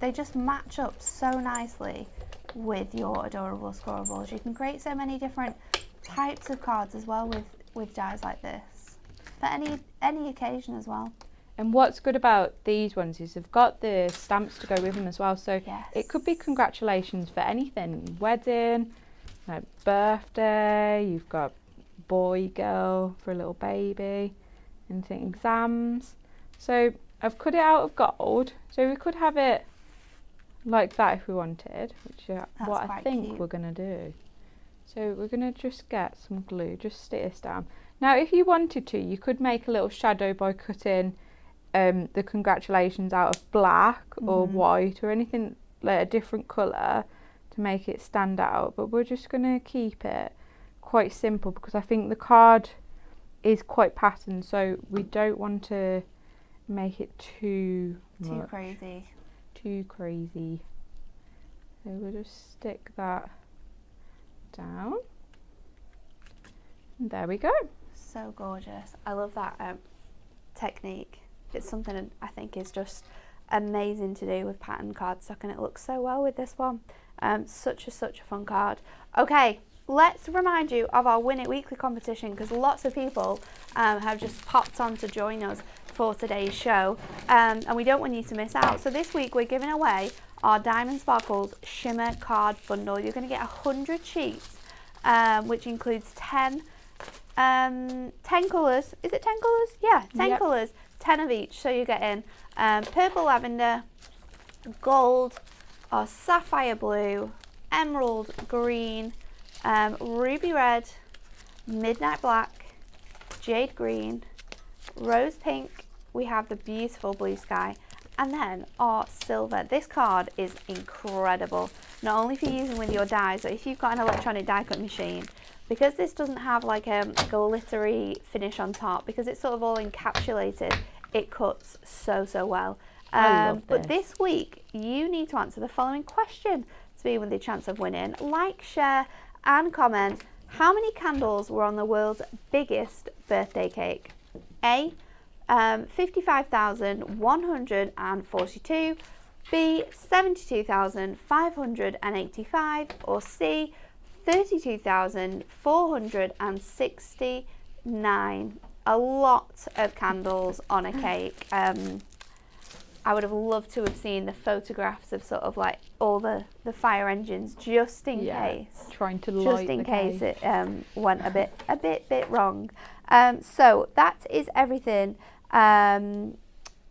they just match up so nicely with your Adorable Scorables. You can create so many different types of cards as well with dies like this for any occasion as well. And what's good about these ones is they've got the stamps to go with them as well. So it could be congratulations for anything. Wedding, like birthday, you've got boy, girl for a little baby, anything, exams. So I've cut it out of gold. So we could have it like that if we wanted, which is what I think cute. We're going to do. So we're going to just get some glue, just stick this down. Now if you wanted to, you could make a little shadow by cutting the congratulations out of black or white or anything like a different colour to make it stand out, but we're just going to keep it quite simple because I think the card is quite patterned, so we don't want to make it too crazy. So we'll just stick that down and there we go. So gorgeous. I love that technique. It's something I think is just amazing to do with pattern cardstock, and it looks so well with this one. Such a fun card. Okay, let's remind you of our Win It Weekly competition because lots of people have just popped on to join us for today's show, and we don't want you to miss out. So this week we're giving away our Diamond Sparkles Shimmer Card Bundle. You're going to get 100 sheets, which includes 10 colours. Is it 10 colours? Yeah, 10 colours. 10 of each, so you're getting purple lavender, gold or sapphire blue, emerald green, ruby red, midnight black, jade green, rose pink, we have the beautiful blue sky, and then our silver. This card is incredible, not only for using with your dies, but if you've got an electronic die cut machine, because this doesn't have like a glittery finish on top, because it's sort of all encapsulated, it cuts so well. But this week you need to answer the following question to be with the chance of winning. Like, share and comment. How many candles were on the world's biggest birthday cake? A, 55,142, B, 72,585, or C, 32,469. A lot of candles on a cake. I would have loved to have seen the photographs of sort of like all the fire engines, just in case. Trying to light just in the case cake. it went a bit wrong. So that is everything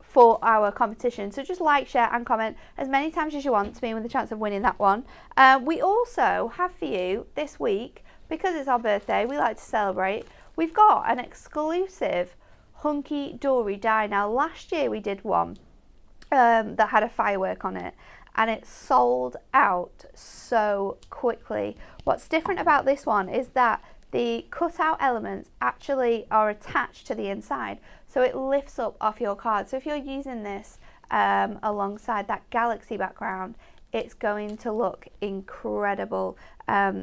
for our competition. So just like, share and comment as many times as you want to be with a chance of winning that one. We also have for you this week, because it's our birthday, we like to celebrate, we've got an exclusive Hunky Dory die. Now last year we did one that had a firework on it, and it sold out so quickly. What's different about this one is that the cutout elements actually are attached to the inside, so it lifts up off your card. So if you're using this alongside that galaxy background, it's going to look incredible.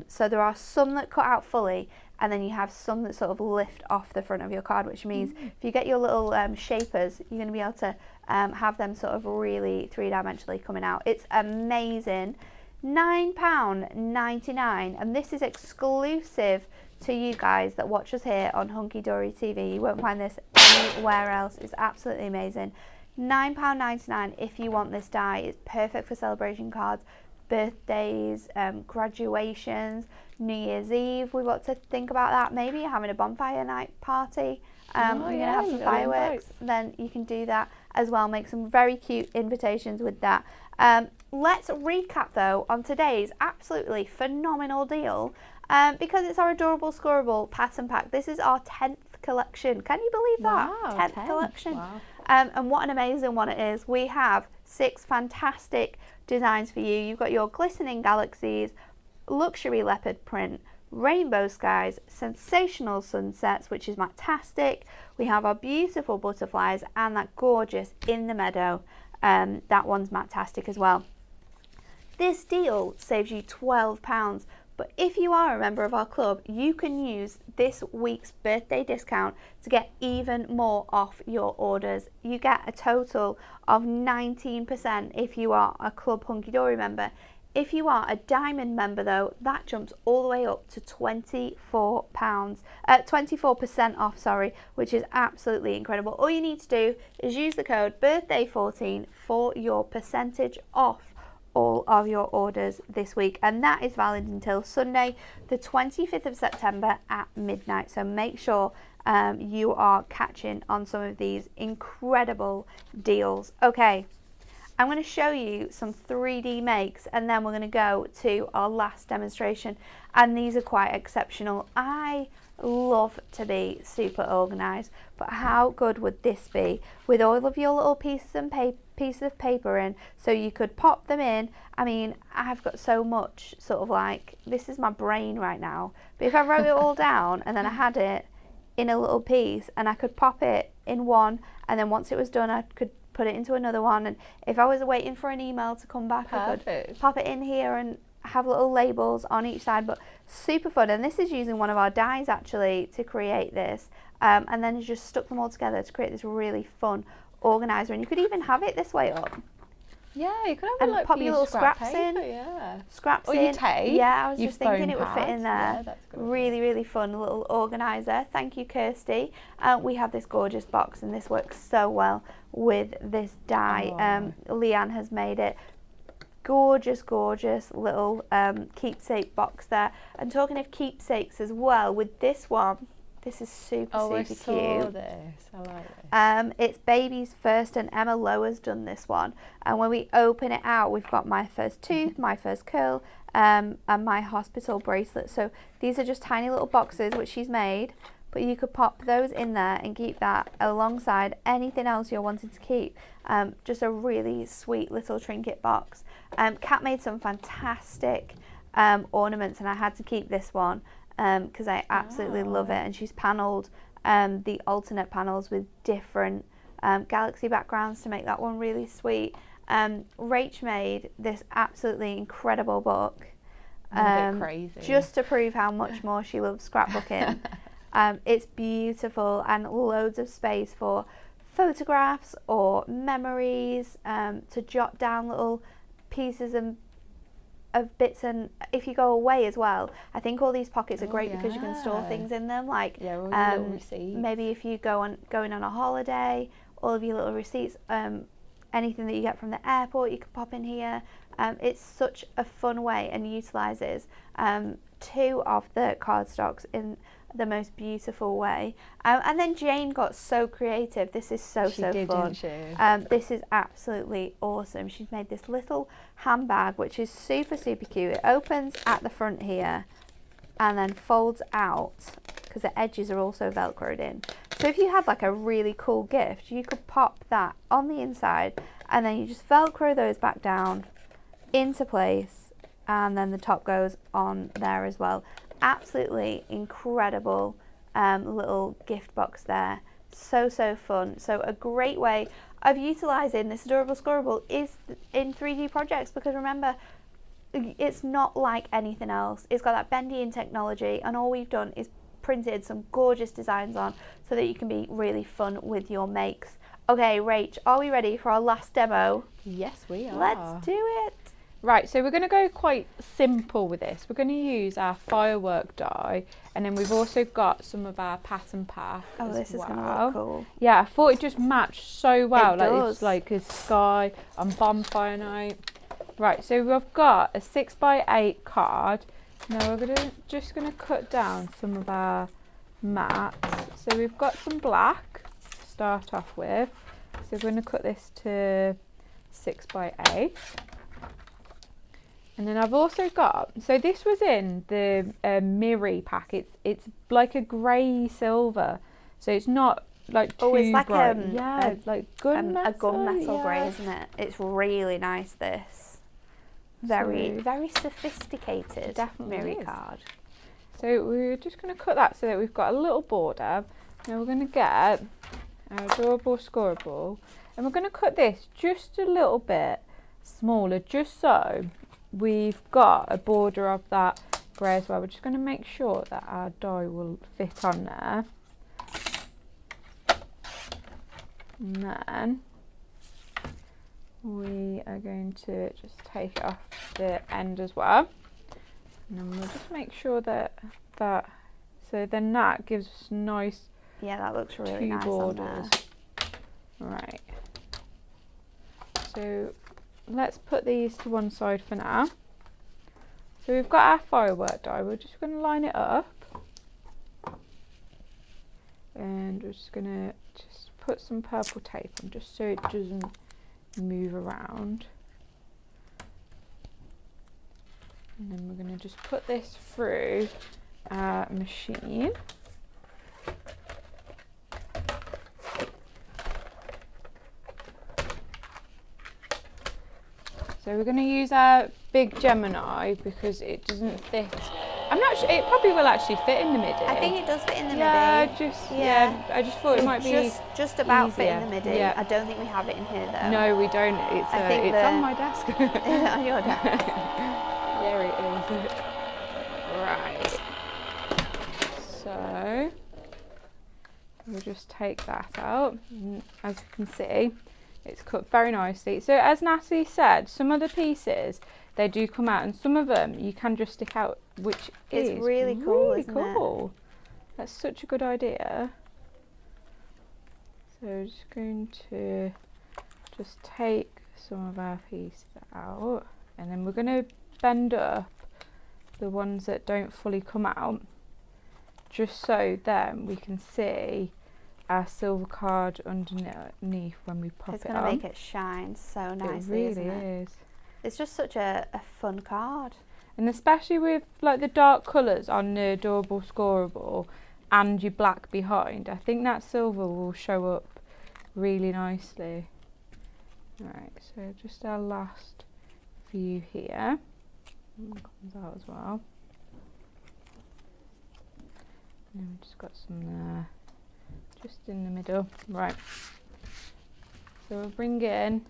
So there are some that cut out fully, and then you have some that sort of lift off the front of your card, which means if you get your little shapers, you're going to be able to have them sort of really three-dimensionally coming out. It's amazing. £9.99, and this is exclusive to you guys that watch us here on Hunky Dory TV. You won't find this anywhere else. It's absolutely amazing. £9.99 if you want this die. It's perfect for celebration cards, birthdays, graduations, New Year's Eve. We've got to think about that. Maybe you're having a bonfire night party. You're going to have some fireworks. Then you can do that as well. Make some very cute invitations with that. Let's recap though on today's absolutely phenomenal deal, because it's our Adorable Scorable Pattern Pack. This is our 10th collection. Can you believe that? Wow, 10th collection. Wow. And what an amazing one it is. We have 6 fantastic designs for you. You've got your glistening galaxies, luxury leopard print, rainbow skies, sensational sunsets, which is fantastic. We have our beautiful butterflies and that gorgeous in the meadow. That one's fantastic as well. This deal saves you £12, but if you are a member of our club, you can use this week's birthday discount to get even more off your orders. You get a total of 19% if you are a Club Hunky Dory member. If you are a diamond member though, that jumps all the way up to £24% off, sorry, which is absolutely incredible. All you need to do is use the code birthday14 for your percentage off all of your orders this week, and that is valid until Sunday the 25th of September at midnight. So make sure you are catching on some of these incredible deals. Okay, I'm going to show you some 3D makes, and then we're going to go to our last demonstration, and these are quite exceptional. I love to be super organized, but how good would this be with all of your little pieces of paper in, so you could pop them in. I mean, I've got so much sort of like, this is my brain right now, but if I wrote it all down and then I had it in a little piece, and I could pop it in one, and then once it was done I could put it into another one, and if I was waiting for an email to come back, I could pop it in here and have little labels on each side. But super fun, and this is using one of our dies actually to create this, and then just stuck them all together to create this really fun organizer. And you could even have it this way up. Yeah, you could have and it like pop your little scraps paper, in. Yeah. Scraps or in. Your tape. Yeah, I was your just thinking it would phone fit in there. Yeah, that's good. Really fun little organizer. Thank you, Kirsty. We have this gorgeous box, and this works so well with this die. Leanne has made it. Gorgeous little keepsake box there. And talking of keepsakes as well, with this one, this is super cute. This. I like this. It's baby's first, and Emma Lower's done this one. And when we open it out, we've got my first tooth, my first curl, and my hospital bracelet. So these are just tiny little boxes which she's made, but you could pop those in there and keep that alongside anything else you're wanting to keep. Just a really sweet little trinket box. Kat made some fantastic ornaments, and I had to keep this one because I absolutely love it. And she's panelled the alternate panels with different galaxy backgrounds to make that one really sweet. Rach made this absolutely incredible book, crazy, just to prove how much more she loves scrapbooking. It's beautiful, and loads of space for photographs or memories, to jot down little pieces and bits, and if you go away as well, I think all these pockets are great because you can store yeah. things in them, like Yeah, all your little receipts. maybe if you going on a holiday, all of your little receipts, anything that you get from the airport, you can pop in here. It's such a fun way and utilises 2 of the cardstocks in the most beautiful way. And then Jane got so creative. This is so fun. Didn't she? This is absolutely awesome. She's made this little handbag, which is super cute. It opens at the front here and then folds out because the edges are also velcroed in. So if you had like a really cool gift, you could pop that on the inside and then you just velcro those back down into place, and then the top goes on there as well. Absolutely incredible little gift box there. So fun. So a great way of utilising this Adorable Scorable is in 3D projects, because remember, it's not like anything else. It's got that bendy in technology, and all we've done is printed some gorgeous designs on so that you can be really fun with your makes. Okay, Rach, are we ready for our last demo? Yes, we are. Let's do it. Right, so we're going to go quite simple with this. We're going to use our firework die, and then we've also got some of our pattern pack. Oh, this is going to look cool. Yeah, I thought it just matched so well. It like does. It's like a sky on bonfire night. Right, so we've got a 6x8 card. Now we're just going to cut down some of our mats. So we've got some black to start off with. So we're going to cut this to 6x8. And then I've also got, so this was in the Miri pack. It's like a grey silver, so it's not like too it's like bright. a gunmetal. A gunmetal grey, isn't it? It's really nice. This very sophisticated Miri card. So we're just going to cut that so that we've got a little border. Now we're going to get our Adorable Scorable, and we're going to cut this just a little bit smaller, just so we've got a border of that grey as well. We're just going to make sure that our die will fit on there. And then we are going to just take it off the end as well. And then we'll just make sure that so then that gives us nice, yeah, that looks really nice borders. on there. Right. So let's put these to one side for now. So we've got our firework die. We're just going to line it up, and we're just going to put some purple tape on just so it doesn't move around. And then we're going to just put this through our machine. So we're going to use our big Gemini because it doesn't fit. I'm not sure, it probably will actually fit in the MIDI. I think it does fit in the MIDI. I just thought it might be just about easier. fit in the MIDI. Yeah. I don't think we have it in here though. No, we don't. It's on my desk. Is it on your desk? There it is. Right. So we'll just take that out. As you can see, it's cut very nicely. So as Natalie said, some of the pieces, they do come out, and some of them you can just stick out, which is really cool, really isn't cool. That's such a good idea. So we're just going to just take some of our pieces out, and then we're going to bend up the ones that don't fully come out, just so then we can see our silver card underneath when we pop it on. It's going to make it shine so nicely, It isn't really it? is. It's just such a fun card. And especially with like the dark colours on the Adorable Scorable and your black behind, I think that silver will show up really nicely. Right, so just our last view here. Comes out as well. And we've just got some there, just in the middle. Right. So we'll bring in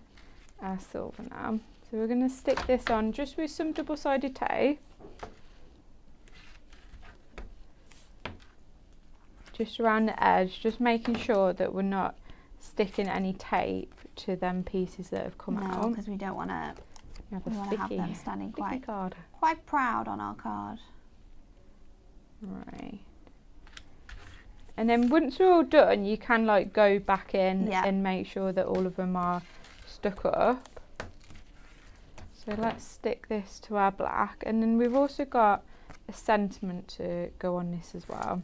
our silver now. So we're going to stick this on just with some double-sided tape. Just around the edge, just making sure that we're not sticking any tape to them pieces that have come out. because we don't want to We have We want to have them standing quite proud on our card. Right. And then once we're all done, you can like go back in and make sure that all of them are stuck up. So let's stick this to our black, and then we've also got a sentiment to go on this as well.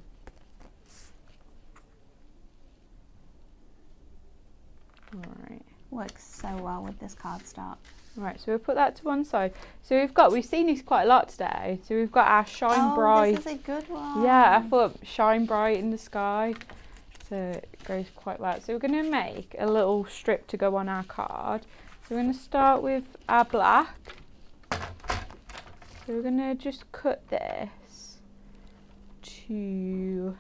Right. Works so well with this cardstock. Right, so we'll put that to one side. So we've seen this quite a lot today. So we've got our Shine Bright. This is a good one. Yeah, I thought Shine Bright in the sky. So it goes quite well. So we're going to make a little strip to go on our card. So we're going to start with our black. So we're going to just cut this to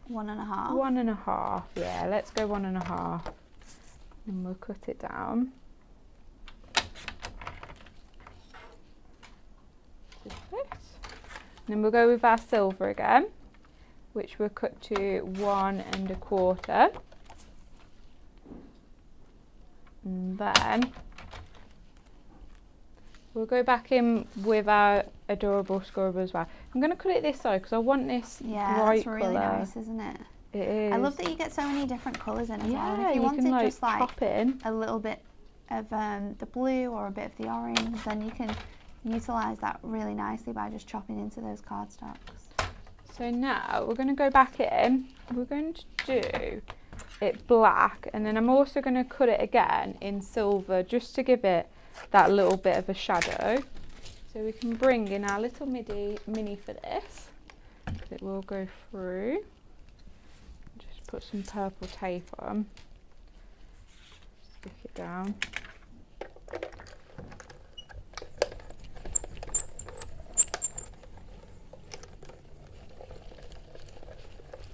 1.5. 1.5. Yeah, let's go 1.5. And we'll cut it down. And then we'll go with our silver again, which we'll cut to 1.25. And then we'll go back in with our Adorable Scorable as well. I'm going to cut it this side because I want this bright colour. Really nice, isn't it? It is. I love that you get so many different colours in as well. And if you wanted can, just like chop in a little bit of the blue or a bit of the orange, then you can utilise that really nicely by just chopping into those cardstocks. So now we're going to go back in. We're going to do it black, and then I'm also going to cut it again in silver just to give it that little bit of a shadow. So we can bring in our little mini for this. It will go through. Just put some purple tape on. Stick it down.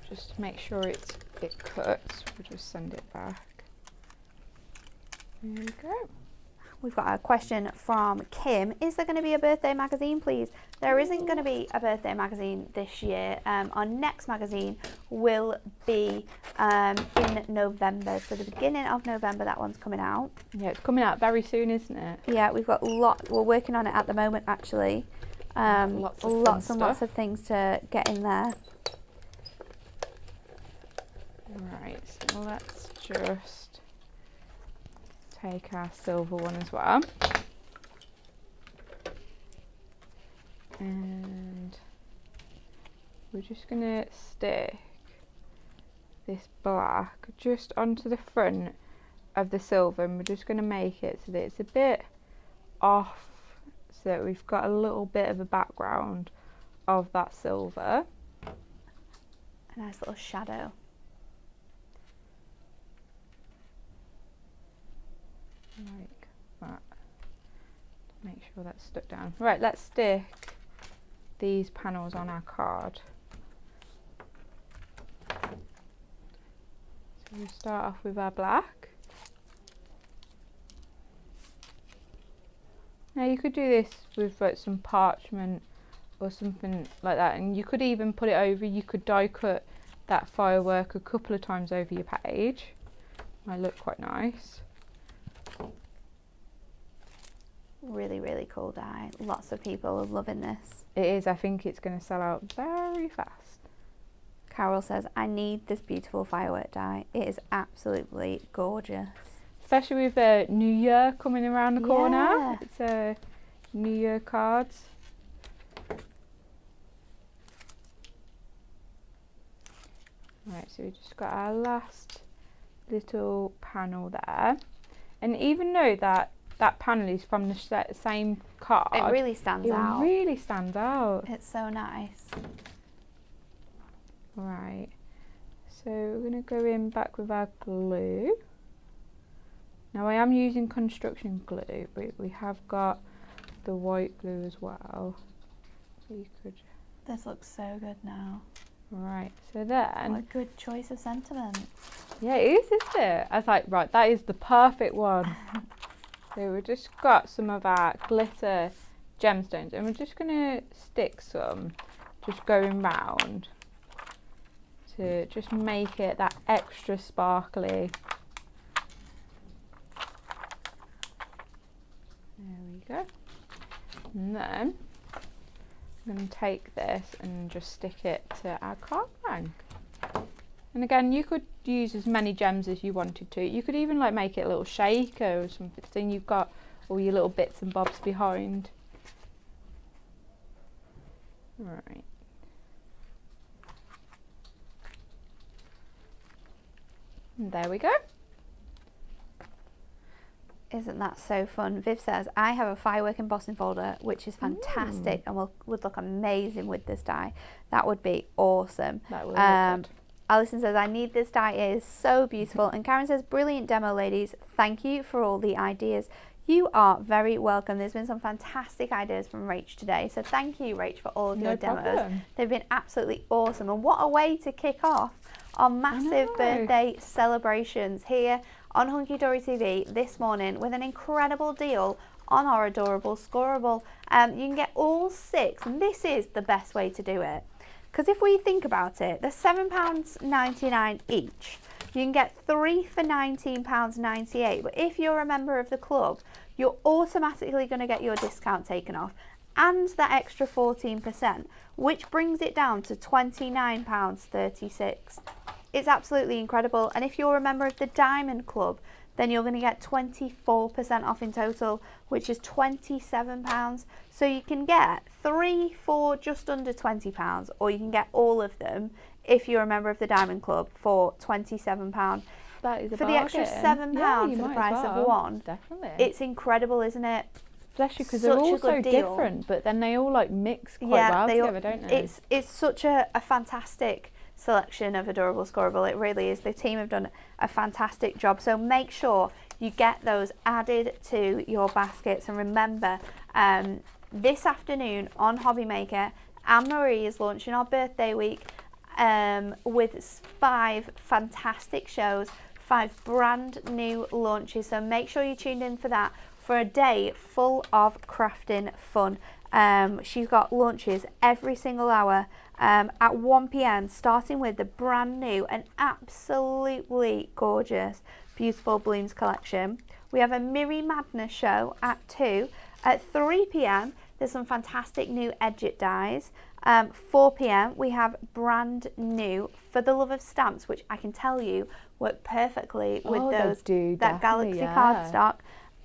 Just to make sure it cuts, we'll just send it back. There we go. We've got a question from Kim. Is there going to be a birthday magazine, please? There isn't going to be a birthday magazine this year. Our next magazine will be in November. So the beginning of November, that one's coming out. Yeah, it's coming out very soon, isn't it? Yeah, we've got we're working on it at the moment, actually. Lots of things to get in there. Right, so let's just take our silver one as well. And we're just going to stick this black just onto the front of the silver, and we're just going to make it so that it's a bit off, so that we've got a little bit of a background of that silver. A nice little shadow. Like that. Make sure that's stuck down. Right, let's stick these panels on our card. So we start off with our black. Now you could do this with like some parchment or something like that, and you could even put it over. You could die cut that firework a couple of times over your page. Might look quite nice. Really, really cool die. Lots of people are loving this. It is. I think it's going to sell out very fast. Carol says, I need this beautiful firework die. It is absolutely gorgeous. Especially with New Year coming around the corner. Yeah. It's a New Year cards. Right, so we just got our last little panel there. And even though that panel is from the same card, it really stands out. It really stands out. It's so nice. Right, so we're going to go in back with our glue. Now I am using construction glue, but we have got the white glue as well. So you could. This looks so good now. Right, so then. What a good choice of sentiment. Yeah, it is, isn't it? I was like, right, that is the perfect one. So we've just got some of our glitter gemstones, and we're just going to stick some just going round to just make it that extra sparkly. There we go. And then I'm going to take this and just stick it to our card blank. And again, you could use as many gems as you wanted to. You could even like make it a little shaker or something, so then you've got all your little bits and bobs behind. Right. And there we go. Isn't that so fun? Viv says, I have a firework embossing folder, which is fantastic and would look amazing with this die. That would be awesome. That would look good. Alison says, I need this die. It is so beautiful. And Karen says, brilliant demo, ladies. Thank you for all the ideas. You are very welcome. There's been some fantastic ideas from Rach today. So thank you, Rach, for all of your demos. They've been absolutely awesome. And what a way to kick off our massive birthday celebrations here on Hunky Dory TV this morning with an incredible deal on our Adorable Scorable. You can get all 6, and this is the best way to do it. Because if we think about it, they're £7.99 each. You can get 3 for £19.98, but if you're a member of the club, you're automatically going to get your discount taken off and that extra 14%, which brings it down to £29.36. It's absolutely incredible. And if you're a member of the Diamond Club, then you're going to get 24% off in total, which is £27. So you can get 3 for just under £20, or you can get all of them if you're a member of the Diamond Club for £27. That is a for bargain. The extra £7 for the price of one. Definitely. It's incredible, isn't it? Especially because they're all so different, but then they all like mix quite well together, don't they? It's such a fantastic selection of Adorable Scorable. It really is. The team have done a fantastic job. So make sure you get those added to your baskets. And remember, this afternoon on Hobby Maker, Anne-Marie is launching our birthday week with 5 fantastic shows, 5 brand new launches. So make sure you tuned in for that, for a day full of crafting fun. She's got launches every single hour at 1 p.m, starting with the brand new and absolutely gorgeous Beautiful Blooms collection. We have a Miri Madness show at 2. At 3 p.m, there's some fantastic new Edgit dies. 4 p.m, we have brand new For the Love of Stamps, which I can tell you work perfectly with that Galaxy cardstock.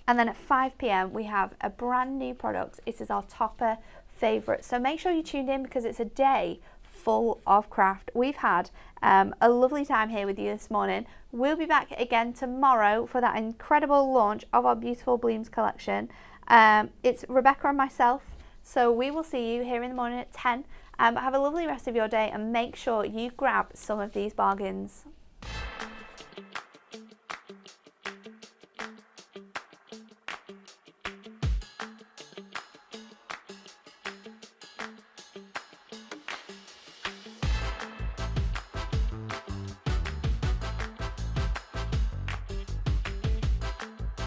And then at 5 p.m, we have a brand new product. It is our topper favourite. So make sure you tune in, because it's a day full of craft. We've had a lovely time here with you this morning. We'll be back again tomorrow for that incredible launch of our Beautiful Blooms collection. It's Rebecca and myself. So we will see you here in the morning at 10. Have a lovely rest of your day, and make sure you grab some of these bargains.